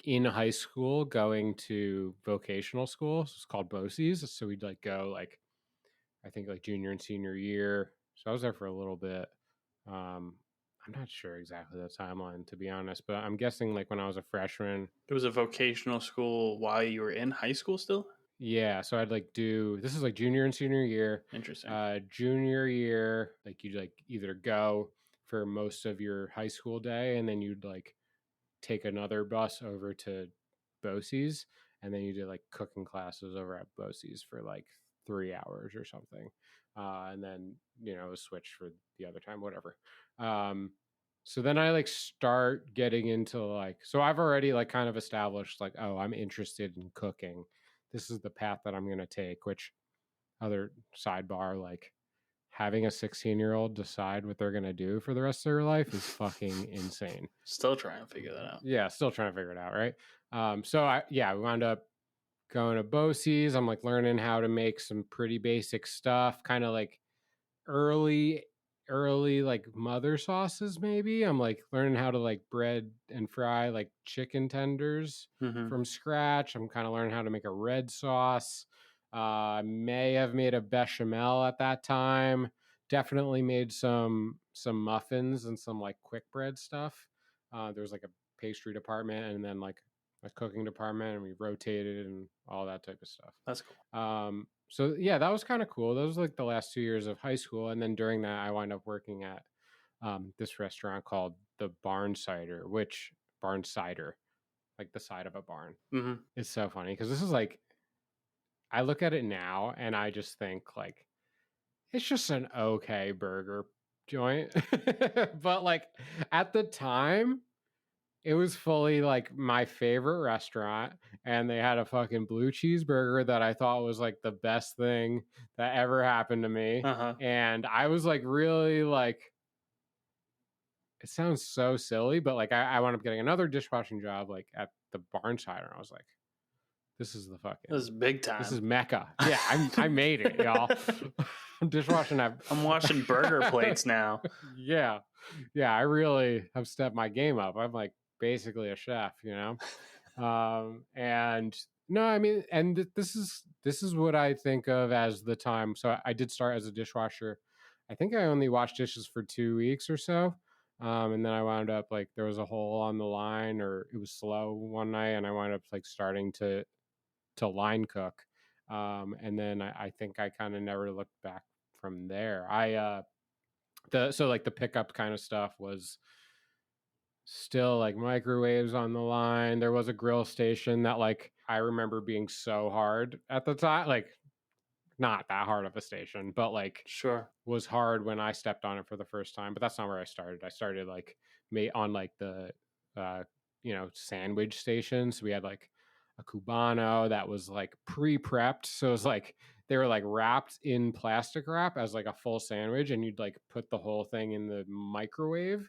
in high school going to vocational school. So it's called BOCES. So we'd like go like, I think like junior and senior year. So I was there for a little bit. I'm not sure exactly the timeline, to be honest, but I'm guessing like when I was a freshman. It was a vocational school while you were in high school still? Yeah. So I'd like this is like junior and senior year. Interesting. Junior year, like you'd like either go for most of your high school day, and then you'd like take another bus over to BOCES, and then you did like cooking classes over at BOCES for like 3 hours or something. And then, switch for the other time, whatever. So then I like start getting into like, so I've already like kind of established like, oh, I'm interested in cooking. This is the path that I'm going to take, which other sidebar, like having a 16-year-old decide what they're going to do for the rest of their life is fucking insane. Still trying to figure that out. Yeah. Still trying to figure it out. Right. We wound up going to Bosie's. I'm like learning how to make some pretty basic stuff, kind of like early like mother sauces. Maybe I'm like learning how to like bread and fry like chicken tenders from scratch. I'm kind of learning how to make a red sauce. I may have made a bechamel at that time. Definitely made some muffins and some like quick bread stuff. There was like a pastry department and then like a cooking department, and we rotated and all that type of stuff. That's cool. So yeah, that was kind of cool. Those was like the last 2 years of high school, and then during that, I wound up working at this restaurant called the Barn Cider, like the side of a barn. It's so funny because this is like, I look at it now and I just think like it's just an okay burger joint, but like at the time it was fully like my favorite restaurant, and they had a fucking blue cheeseburger that I thought was like the best thing that ever happened to me. And I was like really like, it sounds so silly, but like I wound up getting another dishwashing job like at the Barn Cider, and I was like, this is the fucking, this is big time. This is Mecca. Yeah, I made it, y'all. I'm dishwashing. I'm washing burger plates now. Yeah, I really have stepped my game up. I'm like basically a chef, you know. And no, I mean, and this is what I think of as the time. So I did start as a dishwasher. I think I only washed dishes for 2 weeks or so. And then I wound up like there was a hole on the line, or it was slow one night, and I wound up like starting to line cook. And then I think I kind of never looked back from there. So like the pickup kind of stuff was still like microwaves on the line. There was a grill station that like I remember being so hard at the time, like not that hard of a station, but like sure was hard when I stepped on it for the first time. But that's not where I started. I started like on like the sandwich stations. We had like a Cubano that was like pre-prepped, so it was like they were like wrapped in plastic wrap as like a full sandwich, and you'd like put the whole thing in the microwave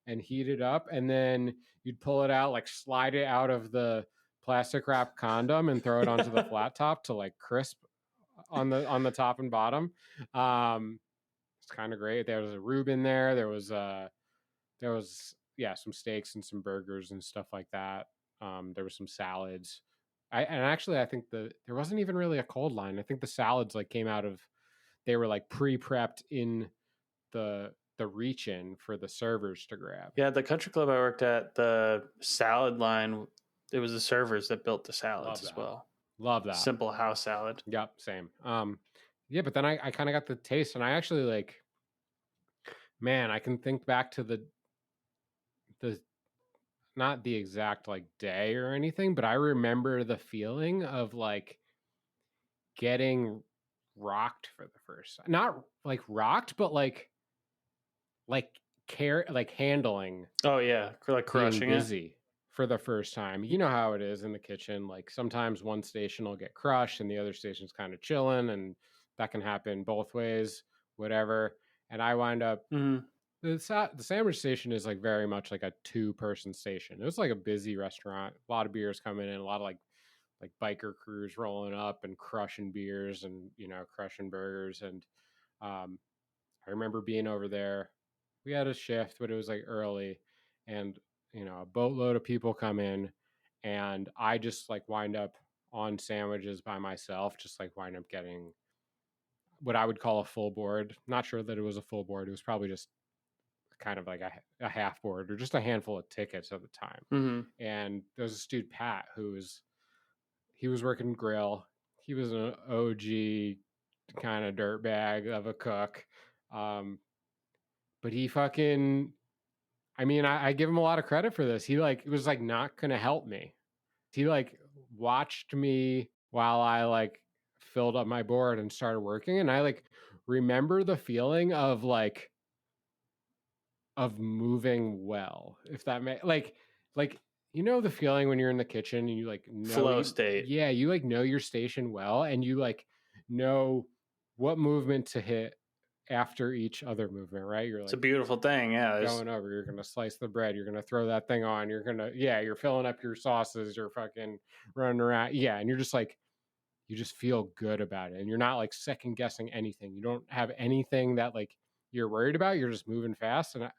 and heat it up, and then you'd pull it out, like slide it out of the plastic wrap condom and throw it onto the flat top to like crisp on the top and bottom. It's kind of great. There was a Rube in there. There was some steaks and some burgers and stuff like that. There were some salads. I think there wasn't even really a cold line. I think the salads like came out of, they were like pre-prepped in the reach in for the servers to grab. Yeah, the country club I worked at, the salad line, it was the servers that built the salads as well. Love that. Simple house salad. Yep, same. Yeah, but then I kind of got the taste, and I actually like, man, I can think back to the not the exact like day or anything, but I remember the feeling of like getting rocked for the first time. Not like rocked, but like handling. Oh yeah, like crushing busy for the first time. You know how it is in the kitchen. Like sometimes one station will get crushed and the other station's kind of chilling, and that can happen both ways, whatever. And I wind up the sandwich station is like very much like a 2-person station. It was like a busy restaurant, a lot of beers coming in, a lot of like biker crews rolling up and crushing beers and crushing burgers. And I remember being over there. We had a shift, but it was like early, and a boatload of people come in, and I just like wind up on sandwiches by myself, just like wind up getting what I would call a full board. Not sure that it was a full board. It was probably just kind of like a half board or just a handful of tickets at the time. And there was this dude, Pat, he was working grill. He was an OG kind of dirtbag of a cook. But he fucking, I mean, I give him a lot of credit for this. He like was like not gonna help me. He like watched me while I like filled up my board and started working, and I like remember the feeling of like of moving well, if that may like you know the feeling when you're in the kitchen and you like know Flow state. yeah, you like know your station well and you like know what movement to hit after each other movement, right? You're It's a like beautiful thing. Yeah. going over, you're gonna slice the bread, you're gonna throw that thing on, you're filling up your sauces, you're fucking running around. Yeah, and you're just like you just feel good about it. And you're not like second guessing anything. You don't have anything that like you're worried about. You're just moving fast. And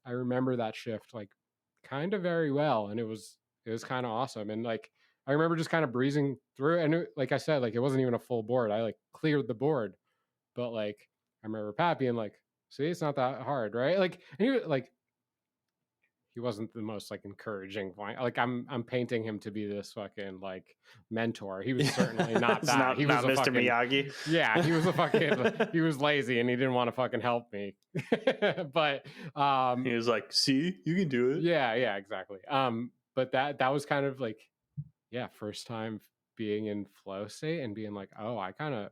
I remember that shift like kind of very well. And it was kind of awesome. And like, I remember just kind of breezing through it. And like I said, like it wasn't even a full board. I like cleared the board, but like, I remember Pat being like, see, it's not that hard. Right. Like, and he wasn't the most like encouraging. Like I'm painting him to be this fucking like mentor. He was certainly not It's that. He was not a Mr. fucking Miyagi. yeah. He was a fucking he was lazy and he didn't want to fucking help me. But He was like, "See, you can do it." yeah, exactly. But that was kind of like yeah, first time being in flow state and being like, oh, I kind of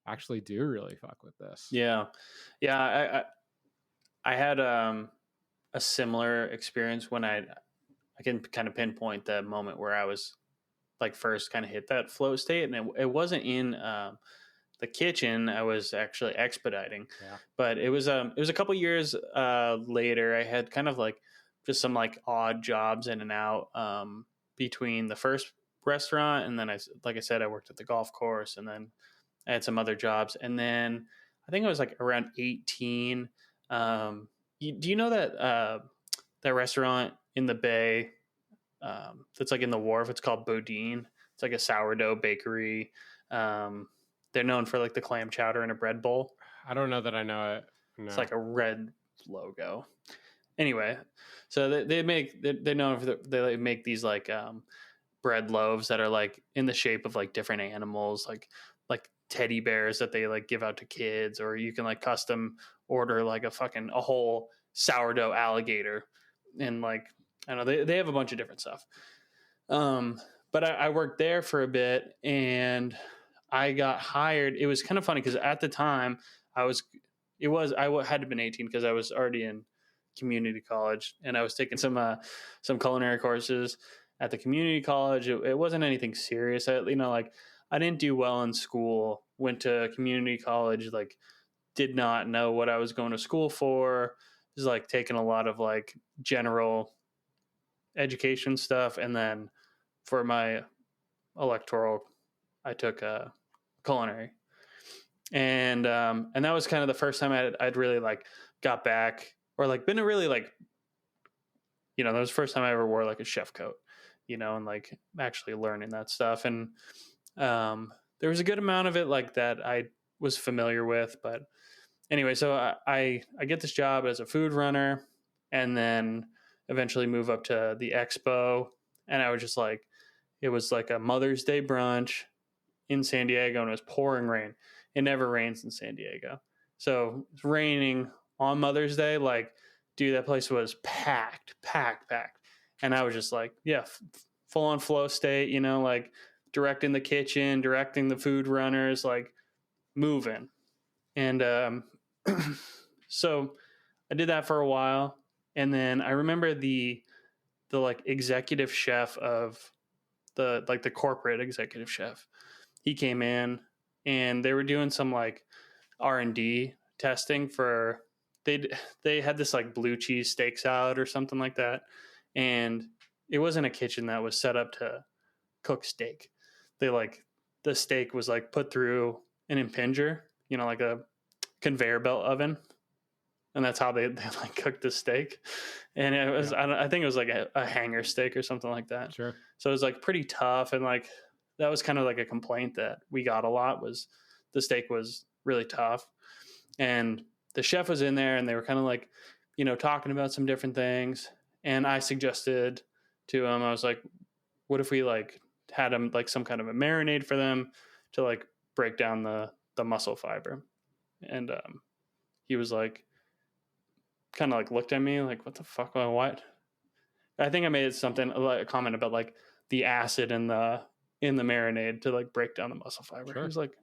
actually do really fuck with this. Yeah. I had a similar experience when I can kind of pinpoint the moment where I was like first kind of hit that flow state, and it wasn't in the kitchen. I was actually expediting, but it was a couple years later. I had kind of like just some like odd jobs in and out between the first restaurant, and then like I said, I worked at the golf course, and then I had some other jobs, and then I think I was like around 18. Do you know that that restaurant in the Bay that's like in the Wharf? It's called Bodine. It's like a sourdough bakery. They're known for like the clam chowder in a bread bowl. I don't know that I know it. No. It's like a red logo. Anyway, so they're known for they make these like bread loaves that are like in the shape of like different animals, like teddy bears that they like give out to kids, or you can like custom order like a whole sourdough alligator, and like I don't know, they have a bunch of different stuff. But I worked there for a bit and I got hired. It was kind of funny because at the time I had to have been 18 because I was already in community college and I was taking some culinary courses at the community college. It wasn't anything serious. I didn't do well in school, went to community college, like did not know what I was going to school for. It was like taking a lot of like general education stuff. And then for my electoral, I took culinary. And that was kind of the first time I'd really like got back or like been a really like, that was the first time I ever wore like a chef coat, and like actually learning that stuff. And there was a good amount of it like that I was familiar with. But anyway, so I get this job as a food runner and then eventually move up to the expo. And I was just like, it was like a Mother's Day brunch in San Diego and it was pouring rain. It never rains in San Diego. So it's raining on Mother's Day. Like, dude, that place was packed. And I was just like, yeah, full on flow state, like directing the kitchen, directing the food runners, like moving. And so I did that for a while. And then I remember the like executive chef of the corporate executive chef. He came in and they were doing some like R&D testing for they had this like blue cheese steak salad or something like that. And it wasn't a kitchen that was set up to cook steak. The steak was like put through an impinger, like a conveyor belt oven. And that's how they like cooked the steak. And it was, I think it was like a hanger steak or something like that. Sure. So it was like pretty tough. And like, that was kind of like a complaint that we got a lot was the steak was really tough. And the chef was in there and they were kind of like, talking about some different things. And I suggested to him, I was like, what if we like had him like some kind of a marinade for them to like break down the muscle fiber? And he was like, kind of like looked at me like, what the fuck? What? I think I made something like a comment about like the acid in the marinade to like break down the muscle fiber. Sure. He was like,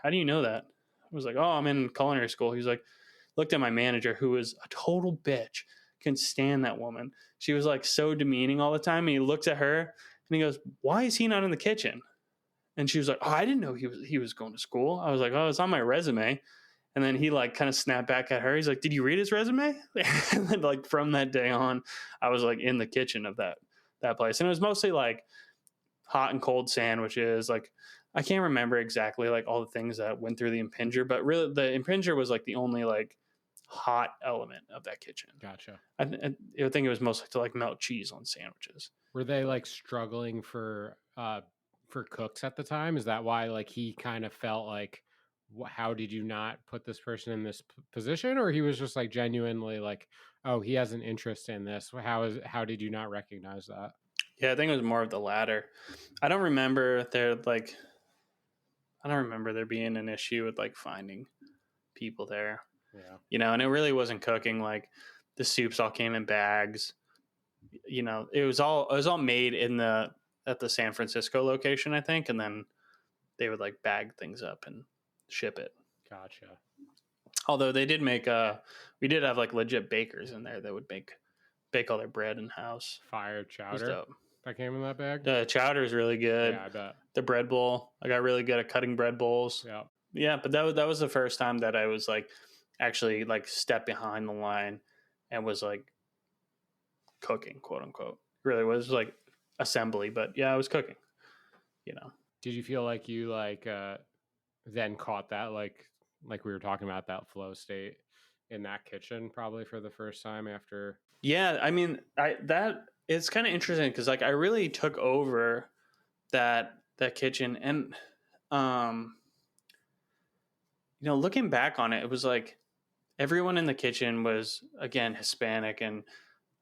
how do you know that? I was like, oh, I'm in culinary school. He's like, looked at my manager who was a total bitch couldn't stand that woman. She was like so demeaning all the time. And he looks at her and he goes, "Why is he not in the kitchen?" And she was like, "Oh, I didn't know he was going to school." I was like, "Oh, it's on my resume." And then he like kind of snapped back at her. He's like, "Did you read his resume?" And then like from that day on, I was like in the kitchen of that place. And it was mostly like hot and cold sandwiches. Like I can't remember exactly like all the things that went through the impinger, but really the impinger was like the only like hot element of that kitchen. Gotcha. I think it was mostly to like melt cheese on sandwiches. Were they like struggling for cooks at the time? Is that why like he kind of felt like, how did you not put this person in this position? Or he was just like genuinely like, oh, he has an interest in this. How did you not recognize that? Yeah, I think it was more of the latter. I don't remember there being an issue with like finding people there. Yeah. You know, and it really wasn't cooking. Like the soups all came in bags. You know, it was all made at the San Francisco location, I think, and then they would like bag things up and ship it. Gotcha. Although they did we did have like legit bakers in there that would bake all their bread in house. Fire chowder that came in that bag. The chowder is really good. Yeah, I bet. The bread bowl, I got really good at cutting bread bowls. Yeah. Yeah, but that was the first time that I was like actually like stepped behind the line and was like cooking, quote unquote. Really was like assembly, but yeah, I was cooking. You know. Did you feel like you like then caught that like we were talking about that flow state in that kitchen probably for the first time after? Yeah, I mean, it's kind of interesting because like I really took over that kitchen, and you know, looking back on it, it was like everyone in the kitchen was again Hispanic, and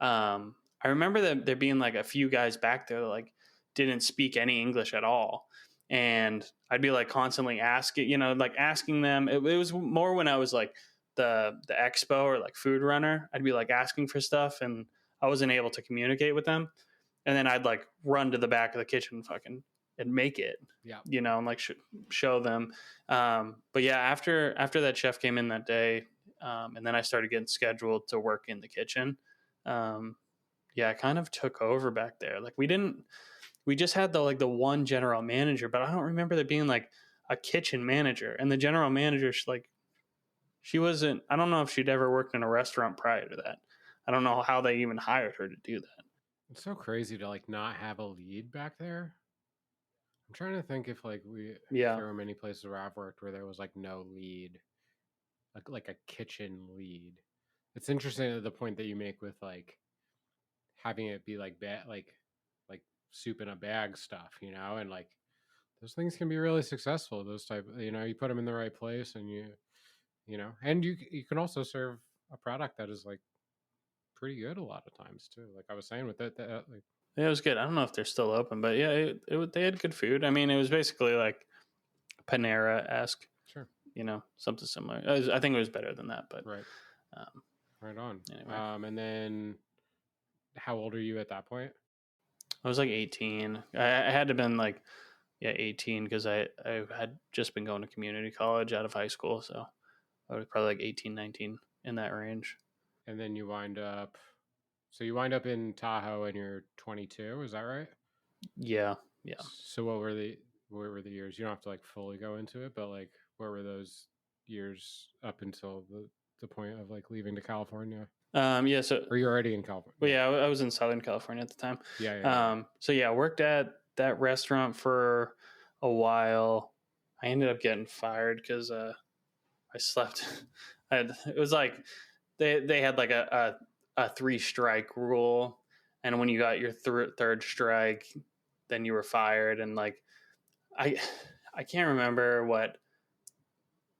I remember there being like a few guys back there that like didn't speak any English at all, and I'd be like constantly asking them. It was more when I was like the expo or like food runner. I'd be like asking for stuff, and I wasn't able to communicate with them, and then I'd like run to the back of the kitchen and make it. Yeah. You know, and like show them. But yeah, after that chef came in that day, and then I started getting scheduled to work in the kitchen. Yeah, I kind of took over back there. Like we just had the one general manager, but I don't remember there being like a kitchen manager. And the general manager, she wasn't, I don't know if she'd ever worked in a restaurant prior to that. I don't know how they even hired her to do that. It's so crazy to like not have a lead back there. I'm trying to think if like if there were many places where I've worked where there was like no lead, like a kitchen lead. It's interesting at the point that you make with like having it be like like soup in a bag stuff, you know, and like those things can be really successful. Those type, you know, you put them in the right place, and you know, and you can also serve a product that is like pretty good a lot of times too. Like I was saying with that like. Yeah, it was good. I don't know if they're still open, but yeah, they had good food. I mean, it was basically like Panera-esque. Sure. You know, something similar. I think it was better than that, but right. Right on. Anyway. And then how old are you at that point? I was like 18. I had to have been like 18 because I had just been going to community college out of high school, so I was probably like 18, 19 in that range. And then you wind up in Tahoe and you're 22, is that right? Yeah. So what were the years? You don't have to like fully go into it, but like what were those years up until the point of like leaving to California? Yeah. So or you're already in California? Well, yeah, I was in Southern California at the time. Yeah. So yeah, I worked at that restaurant for a while. I ended up getting fired because I slept. It was like they had like a 3-strike rule, and when you got your third strike, then you were fired. And like I can't remember what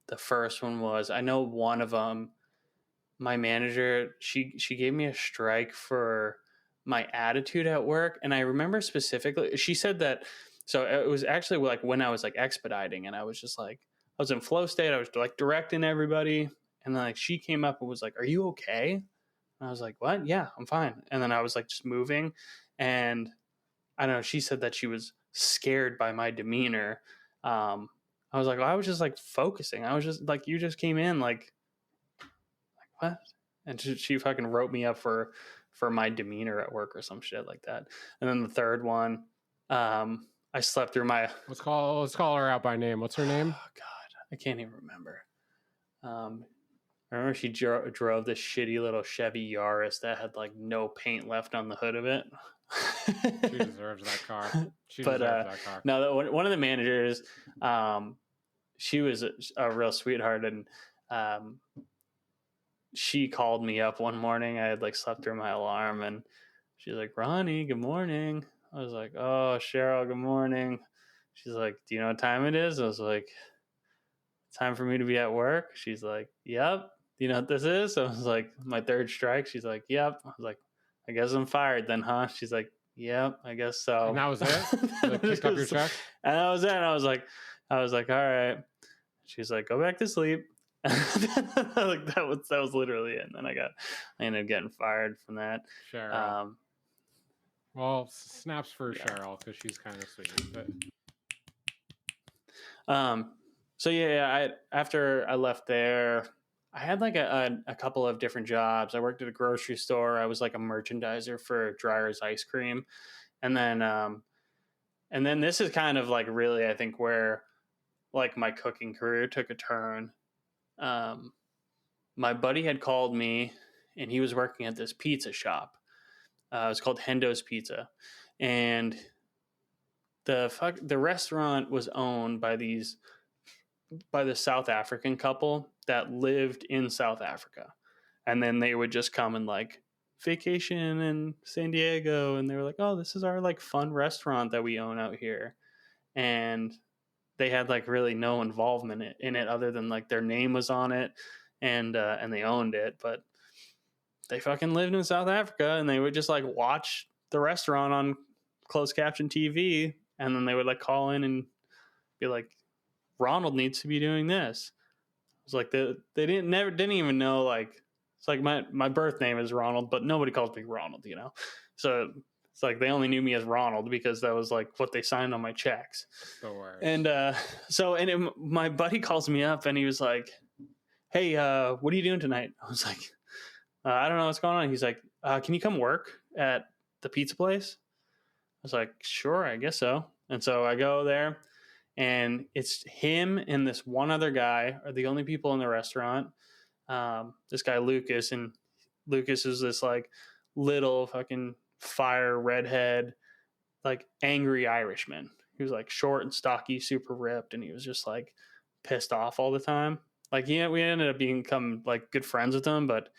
the first one was. I know one of them, my manager, she gave me a strike for my attitude at work, and I remember specifically she said that. So it was actually like when I was like expediting, and I was just like I was in flow state. I was like directing everybody, and then like she came up and was like, "Are you okay?" And I was like, "What? Yeah, I'm fine." And then I was like just moving, and I don't know. She said that she was scared by my demeanor. I was like, well, I was just like focusing. I was just like, you just came in like what? and she fucking wrote me up for my demeanor at work or some shit like that. And then the third one, I slept through my. Let's call her out by name. What's her name? Oh God, I can't even remember. I remember she drove this shitty little Chevy Yaris that had like no paint left on the hood of it. She deserves that car. She deserves that car. No, one of the managers, she was a real sweetheart, and she called me up one morning. I had like slept through my alarm, and she's like, "Ronnie, good morning." I was like, "Oh, Cheryl, good morning." She's like, "Do you know what time it is?" I was like, "Time for me to be at work." She's like, "Yep." "Do you know what this is?" I was like, "My third strike." She's like, "Yep." I was like, "I guess I'm fired then, huh?" She's like, "Yep, I guess so." And that was it? Like, picked up your check? And that was it. And I was like, "All right." She's like, "Go back to sleep." Like that was literally it. And then I ended up getting fired from that. Cheryl. Well, snaps for Cheryl because she's kind of sweet. But so yeah, after I left there, I had like a couple of different jobs. I worked at a grocery store. I was like a merchandiser for Dreyer's ice cream, and then this is kind of like really, I think, where like my cooking career took a turn. My buddy had called me, and he was working at this pizza shop. It was called Hendo's Pizza, and the restaurant was owned by the South African couple that lived in South Africa. And then they would just come and like vacation in San Diego. And they were like, "Oh, this is our like fun restaurant that we own out here." And they had like really no involvement in it other than like their name was on it and they owned it. But they fucking lived in South Africa, and they would just like watch the restaurant on closed caption TV. And then they would like call in and be like, "Ronald needs to be doing this." It's like they didn't even know, like, it's like my birth name is Ronald, but nobody calls me Ronald, you know? So it's like they only knew me as Ronald because that was like what they signed on my checks. The worst. And my buddy calls me up and he was like, "Hey, what are you doing tonight?" I was like, "I don't know what's going on." He's like, "Can you come work at the pizza place?" I was like, "Sure, I guess so." And so I go there, and it's him and this one other guy are the only people in the restaurant. This guy, Lucas, and Lucas is this like little fucking fire redhead, like angry Irishman. He was like short and stocky, super ripped, and he was just like pissed off all the time. Like, yeah, we ended up become like good friends with him, but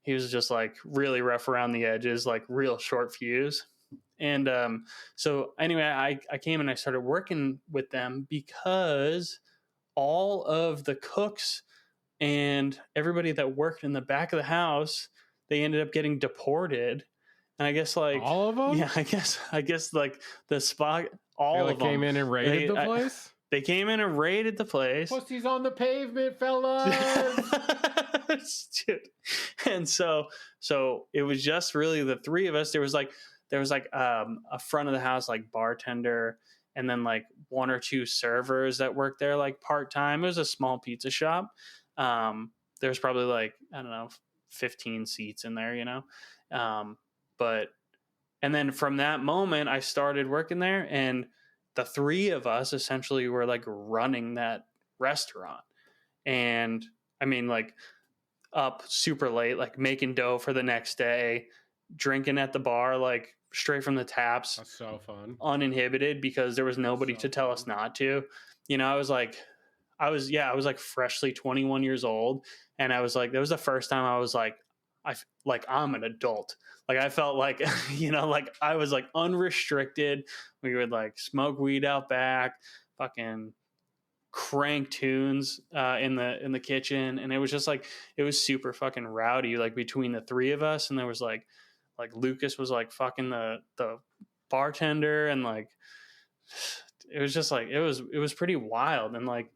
he was just like really rough around the edges, like real short fuse. And so anyway, I came and I started working with them because all of the cooks and everybody that worked in the back of the house, they ended up getting deported. And I guess like all of them? Yeah, I guess like the spot, all they of them came in and raided the place? They came in and raided the place. Pussies on the pavement, fellas. Dude. And so it was just really the three of us. There was like a front of the house like bartender, and then like one or two servers that worked there like part-time. It was a small pizza shop. There's probably like, I don't know, 15 seats in there, you know? And then from that moment I started working there, and the three of us essentially were like running that restaurant. And I mean, like, up super late, like making dough for the next day, drinking at the bar, like straight from the taps. That's so fun. Uninhibited, because there was nobody to tell us not to. You know, I was like freshly 21 years old. And I was like, that was the first time I was like, I'm an adult. Like I felt like, you know, like I was like unrestricted. We would like smoke weed out back, fucking crank tunes in the kitchen. And it was just like, it was super fucking rowdy, like between the three of us. And there was like Lucas was like fucking the bartender, and like it was just like it was pretty wild. And like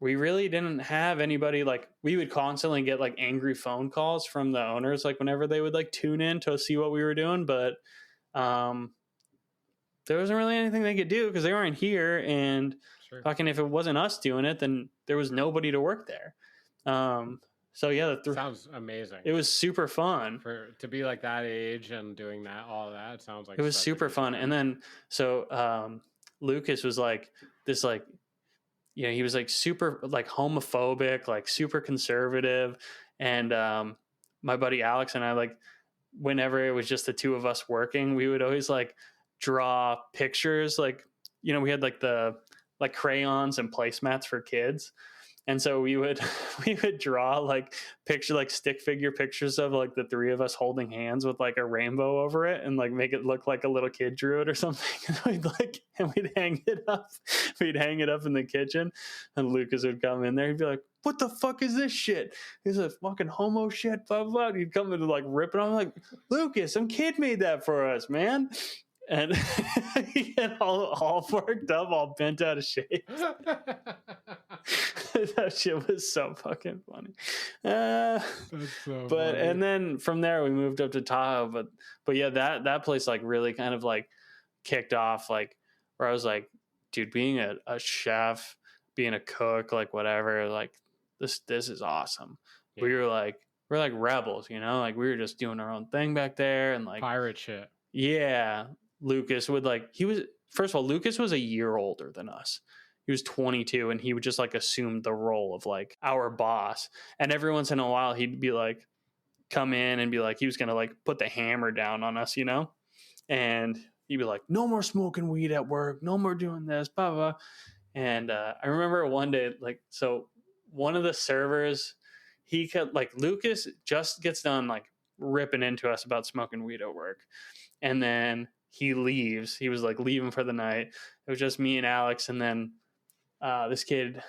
we really didn't have anybody. Like we would constantly get like angry phone calls from the owners, like whenever they would like tune in to see what we were doing, but there wasn't really anything they could do because they weren't here. And sure, fucking if it wasn't us doing it, then there was nobody to work there. So yeah, sounds amazing. It was super fun to be like that age and doing that, all that. It sounds like it was super fun. time. And then so Lucas was like this, like, you know, he was like super like homophobic, like super conservative, and my buddy Alex and I, like, whenever it was just the two of us working, we would always like draw pictures, like, you know, we had like the like crayons and placemats for kids. And so we would draw like stick figure pictures of like the three of us holding hands with like a rainbow over it, and like make it look like a little kid drew it or something. And we'd hang it up. We'd hang it up in the kitchen, and Lucas would come in there. He'd be like, "What the fuck is this shit? He's a fucking homo shit." Blah blah. He'd come in to like rip it. I'm like, "Lucas, some kid made that for us, man." And he get all worked up, all bent out of shape. That shit was so fucking funny. That's so but funny. And then from there we moved up to Tahoe. But yeah, that place like really kind of like kicked off, like, where I was like, dude, being a chef, being a cook, like whatever, like this is awesome. Yeah. We're like rebels, you know, like we were just doing our own thing back there, and like pirate shit. Yeah. Lucas would like, first of all, Lucas was a year older than us. He was 22, and he would just like assume the role of like our boss. And every once in a while he'd be like, come in and be like, he was going to like put the hammer down on us, you know? And he'd be like, no more smoking weed at work. No more doing this, blah, blah. And I remember one day, like, so one of the servers, he could like, Lucas just gets done like ripping into us about smoking weed at work. And then he leaves. He was like leaving for the night. It was just me and Alex, and then this kid,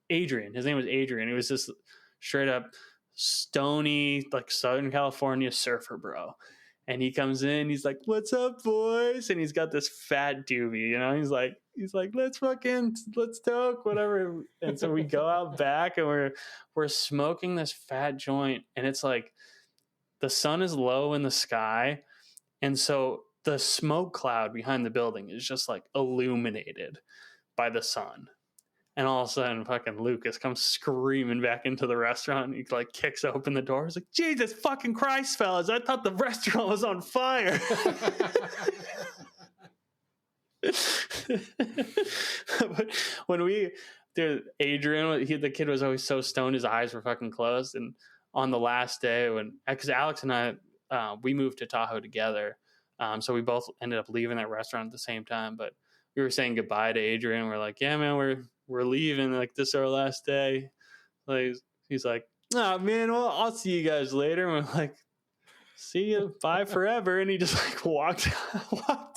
Adrian. His name was Adrian. He was just straight up stony, like Southern California surfer bro. And he comes in. He's like, "What's up, boys?" And he's got this fat doobie. You know, he's like, let's talk, whatever. And so we go out back, and we're smoking this fat joint, and it's like the sun is low in the sky. And so the smoke cloud behind the building is just like illuminated by the sun. And all of a sudden, fucking Lucas comes screaming back into the restaurant. He like kicks open the door. He's like, "Jesus fucking Christ, fellas! I thought the restaurant was on fire." But when Adrian, the kid was always so stoned, his eyes were fucking closed. And on the last day, because Alex and I, we moved to Tahoe together, so we both ended up leaving that restaurant at the same time. But we were saying goodbye to Adrian. We're like, "Yeah, man, we're leaving. Like, this is our last day." Like, he's like, "Oh man, well, I'll see you guys later." And we're like, "See you, bye forever." And he just like walked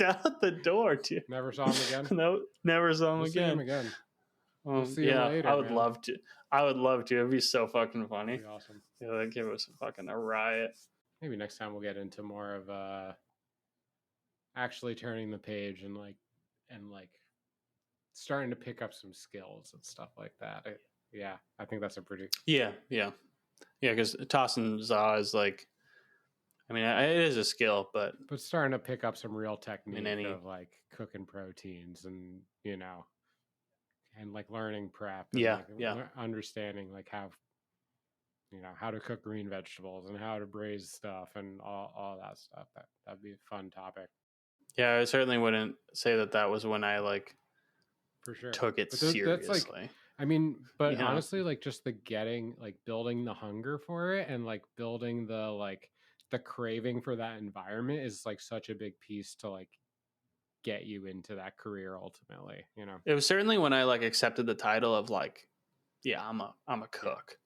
out the door, dude. Never saw him again. No, never saw him we'll again. See him again. We'll see him later, I would love to. It'd be so fucking funny. That'd be awesome. Yeah, that kid was fucking a riot. Maybe next time we'll get into more of actually turning the page and starting to pick up some skills and stuff like that. I think that's a pretty because tossing za is like, I mean, it is a skill, but starting to pick up some real technique of like cooking proteins, and you know, and like learning prep, and understanding like how, you know, how to cook green vegetables and how to braise stuff and all that stuff. That'd be a fun topic. Yeah, I certainly wouldn't say that was when I like for sure took it seriously. That's like, I mean, but honestly, like just building the hunger for it, and like building the craving for that environment is like such a big piece to like get you into that career ultimately, you know. It was certainly when I like accepted the title of like, I'm a cook.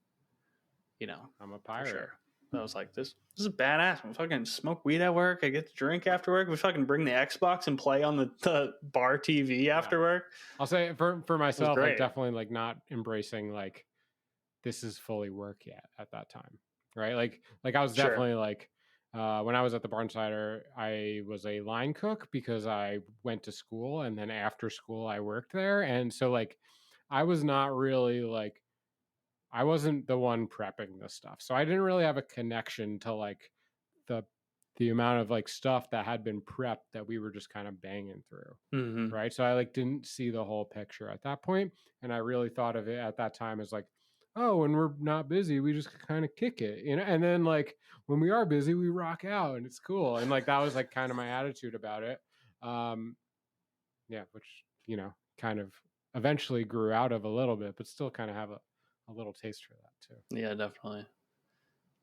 You know, I'm a pirate. Sure. I was like, this is badass. We fucking smoke weed at work. I get to drink after work. We fucking bring the Xbox and play on the bar TV after work. I'll say for myself, like definitely like not embracing like this is fully work yet at that time, right? Like I was definitely like when I was at the Barn Cider, I was a line cook because I went to school, and then after school I worked there, and so like I was not really like, I wasn't the one prepping this stuff. So I didn't really have a connection to like the amount of like stuff that had been prepped that we were just kind of banging through. Mm-hmm. Right. So I like didn't see the whole picture at that point. And I really thought of it at that time as like, oh, when we're not busy, we just kind of kick it, you know. And then like when we are busy, we rock out, and it's cool. And like that was like kind of my attitude about it. Yeah, which you know kind of eventually grew out of a little bit, but still kind of have a little taste for that too. Yeah, definitely.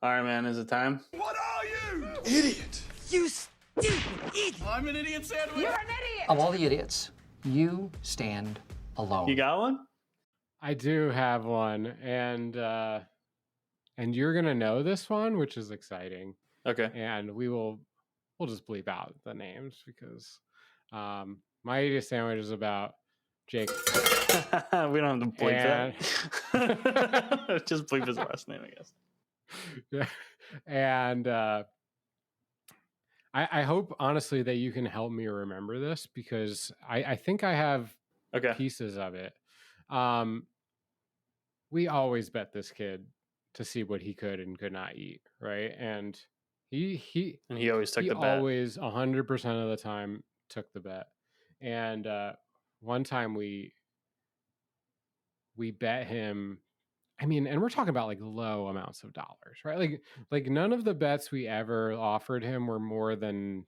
All right, man. Is it time? What are you? Idiot. You stupid idiot! I'm an idiot sandwich. You're an idiot! Of all the idiots, you stand alone. You got one? I do have one, and you're gonna know this one, which is exciting. Okay. And we'll just bleep out the names because my idiot sandwich is about Jake. We don't have to bleep that. Just bleep his last name, I guess. Yeah. And I hope honestly that you can help me remember this because I think I have pieces of it. We always bet this kid to see what he could and could not eat, right? And he always took the bet. Always 100% of the time took the bet. And one time we bet him. I mean, and we're talking about like low amounts of dollars, right? Like none of the bets we ever offered him were more than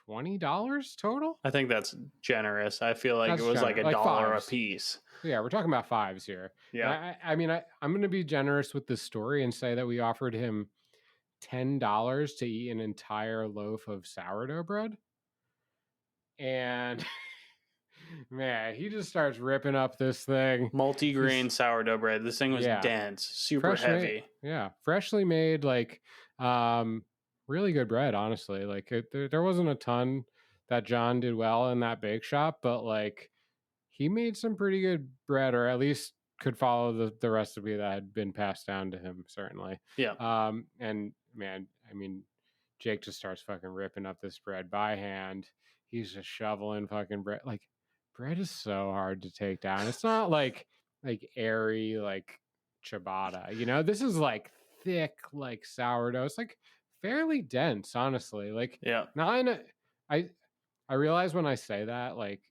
$20 total. I think that's generous. I feel like it was like $1 a piece. Yeah, we're talking about fives here. Yeah. I mean, I'm going to be generous with this story and say that we offered him $10 to eat an entire loaf of sourdough bread. And man, he just starts ripping up this thing. Multi-grain sourdough bread. This thing was dense, super heavy. Freshly made, like really good bread, honestly. Like there wasn't a ton that John did well in that bake shop, but like he made some pretty good bread, or at least could follow the recipe that had been passed down to him, certainly. Yeah. And man, I mean, Jake just starts fucking ripping up this bread by hand. He's just shoveling fucking bread. Like bread is so hard to take down. It's not like airy like ciabatta, you know. This is like thick like sourdough. It's like fairly dense, honestly. Like not in a, I realize when I say that, like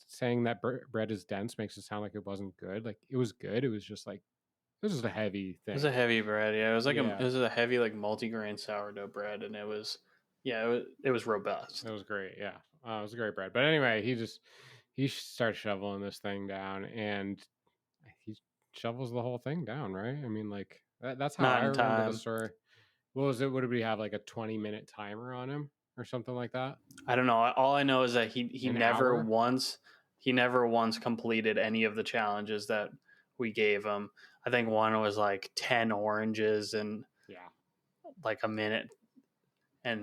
saying that bread is dense makes it sound like it wasn't good. Like it was good. It was just like it was just a heavy thing. It was a heavy bread. Yeah, it was like it was a heavy like multi-grain sourdough bread, and it was robust. It was great. Yeah, it was a great bread. But anyway, he starts shoveling this thing down, and he shovels the whole thing down. Right? I mean, like that's how I remember the story. What was it? What did we have? Like a 20-minute timer on him or something like that? I don't know. All I know is that he never once completed any of the challenges that we gave him. I think one was like 10 oranges and like a minute. And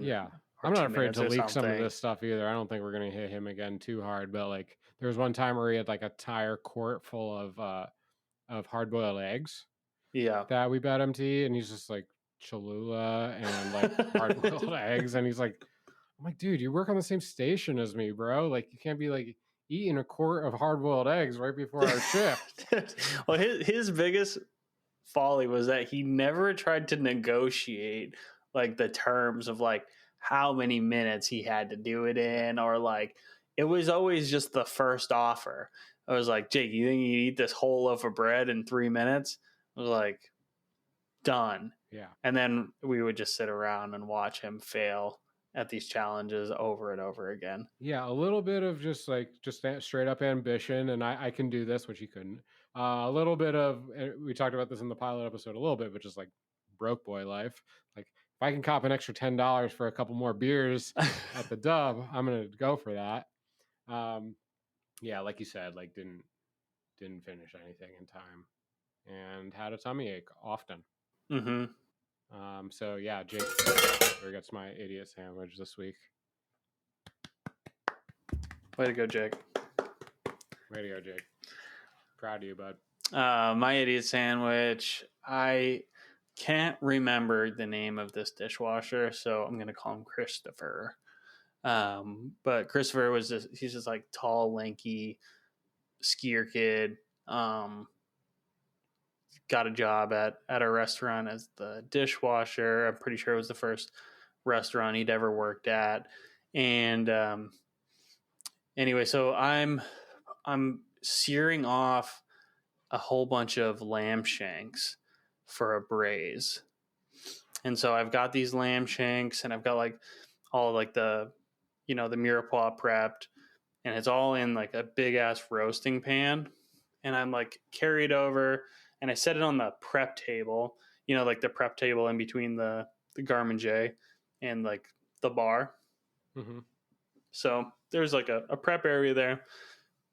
I'm not afraid to leak some of this stuff either. I don't think we're gonna hit him again too hard. But like there was one time where he had like a entire quart full of hard-boiled eggs. Yeah, that we bet him to eat, and he's just like Cholula and like hard-boiled eggs, and he's like, I'm like, dude, you work on the same station as me, bro. Like you can't be like eating a quart of hard-boiled eggs right before our shift. Well, his biggest folly was that he never tried to negotiate like the terms of like how many minutes he had to do it in, or like it was always just the first offer. I was like, Jake, you think you eat this whole loaf of bread in 3 minutes? I was like, done. Yeah. And then we would just sit around and watch him fail at these challenges over and over again. Yeah, a little bit of just straight up ambition, and I can do this, which he couldn't. A little bit of, we talked about this in the pilot episode a little bit, but just like broke boy life. Like if I can cop an extra $10 for a couple more beers at the Dub, I'm gonna go for that. Yeah, like you said, like didn't finish anything in time, and had a tummy ache often. Mm-hmm. So yeah, Jake gets my idiot sandwich this week. Way to go, Jake. Way to go, Jake. Proud of you, bud. My idiot sandwich, I can't remember the name of this dishwasher, so I'm going to call him Christopher. But Christopher he's just like tall, lanky skier kid. Got a job at a restaurant as the dishwasher. I'm pretty sure it was the first restaurant he'd ever worked at. And anyway, so I'm searing off a whole bunch of lamb shanks for a braise. And so I've got these lamb shanks, and I've got like all like the, the mirepoix prepped, and it's all in like a big ass roasting pan. And I'm like carried over, and I set it on the prep table, like the prep table in between the Garmin J and like the bar. Mm-hmm. So there's like a prep area there.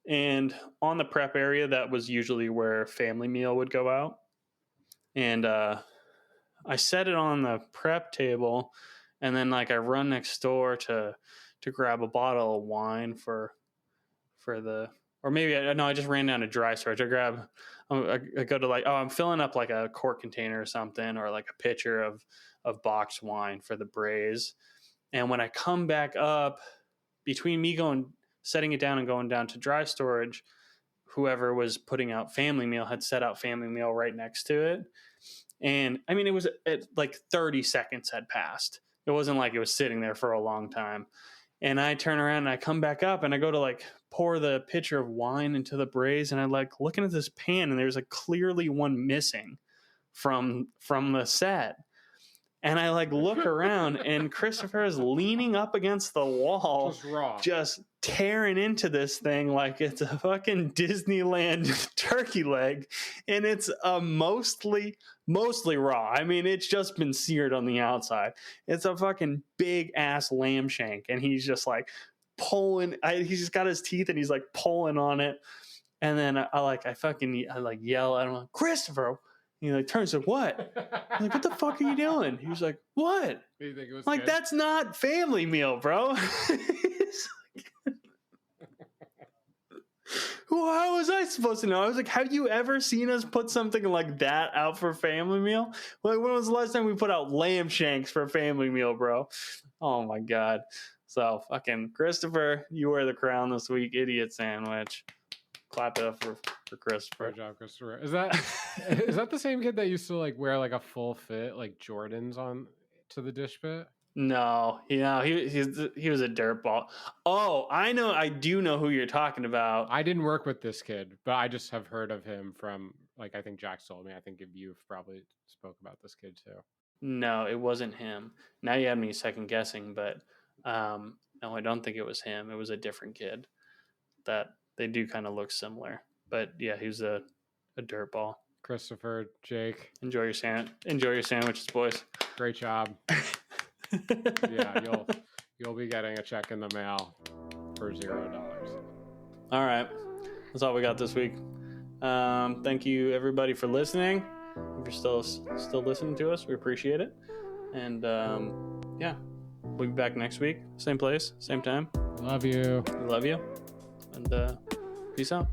And on the prep area, that was usually where family meal would go out. And I set it on the prep table, and then like I run next door to grab a bottle of wine for the, or maybe I just ran down to dry storage. I go to like, I'm filling up like a quart container or something, or like a pitcher of boxed wine for the braise. And when I come back up, between me setting it down and going down to dry storage, whoever was putting out family meal had set out family meal right next to it. And I mean, it was like 30 seconds had passed. It wasn't like it was sitting there for a long time. And I turn around and I come back up, and I go to like pour the pitcher of wine into the braise, and I like looking at this pan, and there's like clearly one missing from the set. And I like look around, and Christopher is leaning up against the wall, just tearing into this thing like it's a fucking Disneyland turkey leg. And it's mostly raw. I mean, it's just been seared on the outside. It's a fucking big ass lamb shank, and he's just like pulling. He's just got his teeth, and he's like pulling on it. And then I yell at him, like, Christopher. He like turns to, what? I'm like, what the fuck are you doing? He was like, what? You think it was like, good? that's not family meal, bro. Well, how was I supposed to know? I was like, have you ever seen us put something like that out for family meal? Like, when was the last time we put out lamb shanks for family meal, bro? Oh my God. So fucking Christopher, you wear the crown this week, idiot sandwich. Clap it up for Christopher. Good job, Christopher. Is that the same kid that used to like wear like a full fit like Jordans on to the dish pit? No, he was a dirtball. Oh, I do know who you're talking about. I didn't work with this kid, but I just have heard of him from like, I think Jack told me. I think you've probably spoke about this kid too. No, it wasn't him. Now you had me second guessing, but no, I don't think it was him. It was a different kid. That they do kind of look similar, but yeah, he was a dirtball. Christopher, Jake, enjoy your sandwiches, boys. Great job. Yeah, you'll be getting a check in the mail for $0. All right, that's all we got this week. Thank you everybody for listening. If you're still listening to us, we appreciate it. And yeah, we'll be back next week, same place, same time. Love you. We love you, and peace out.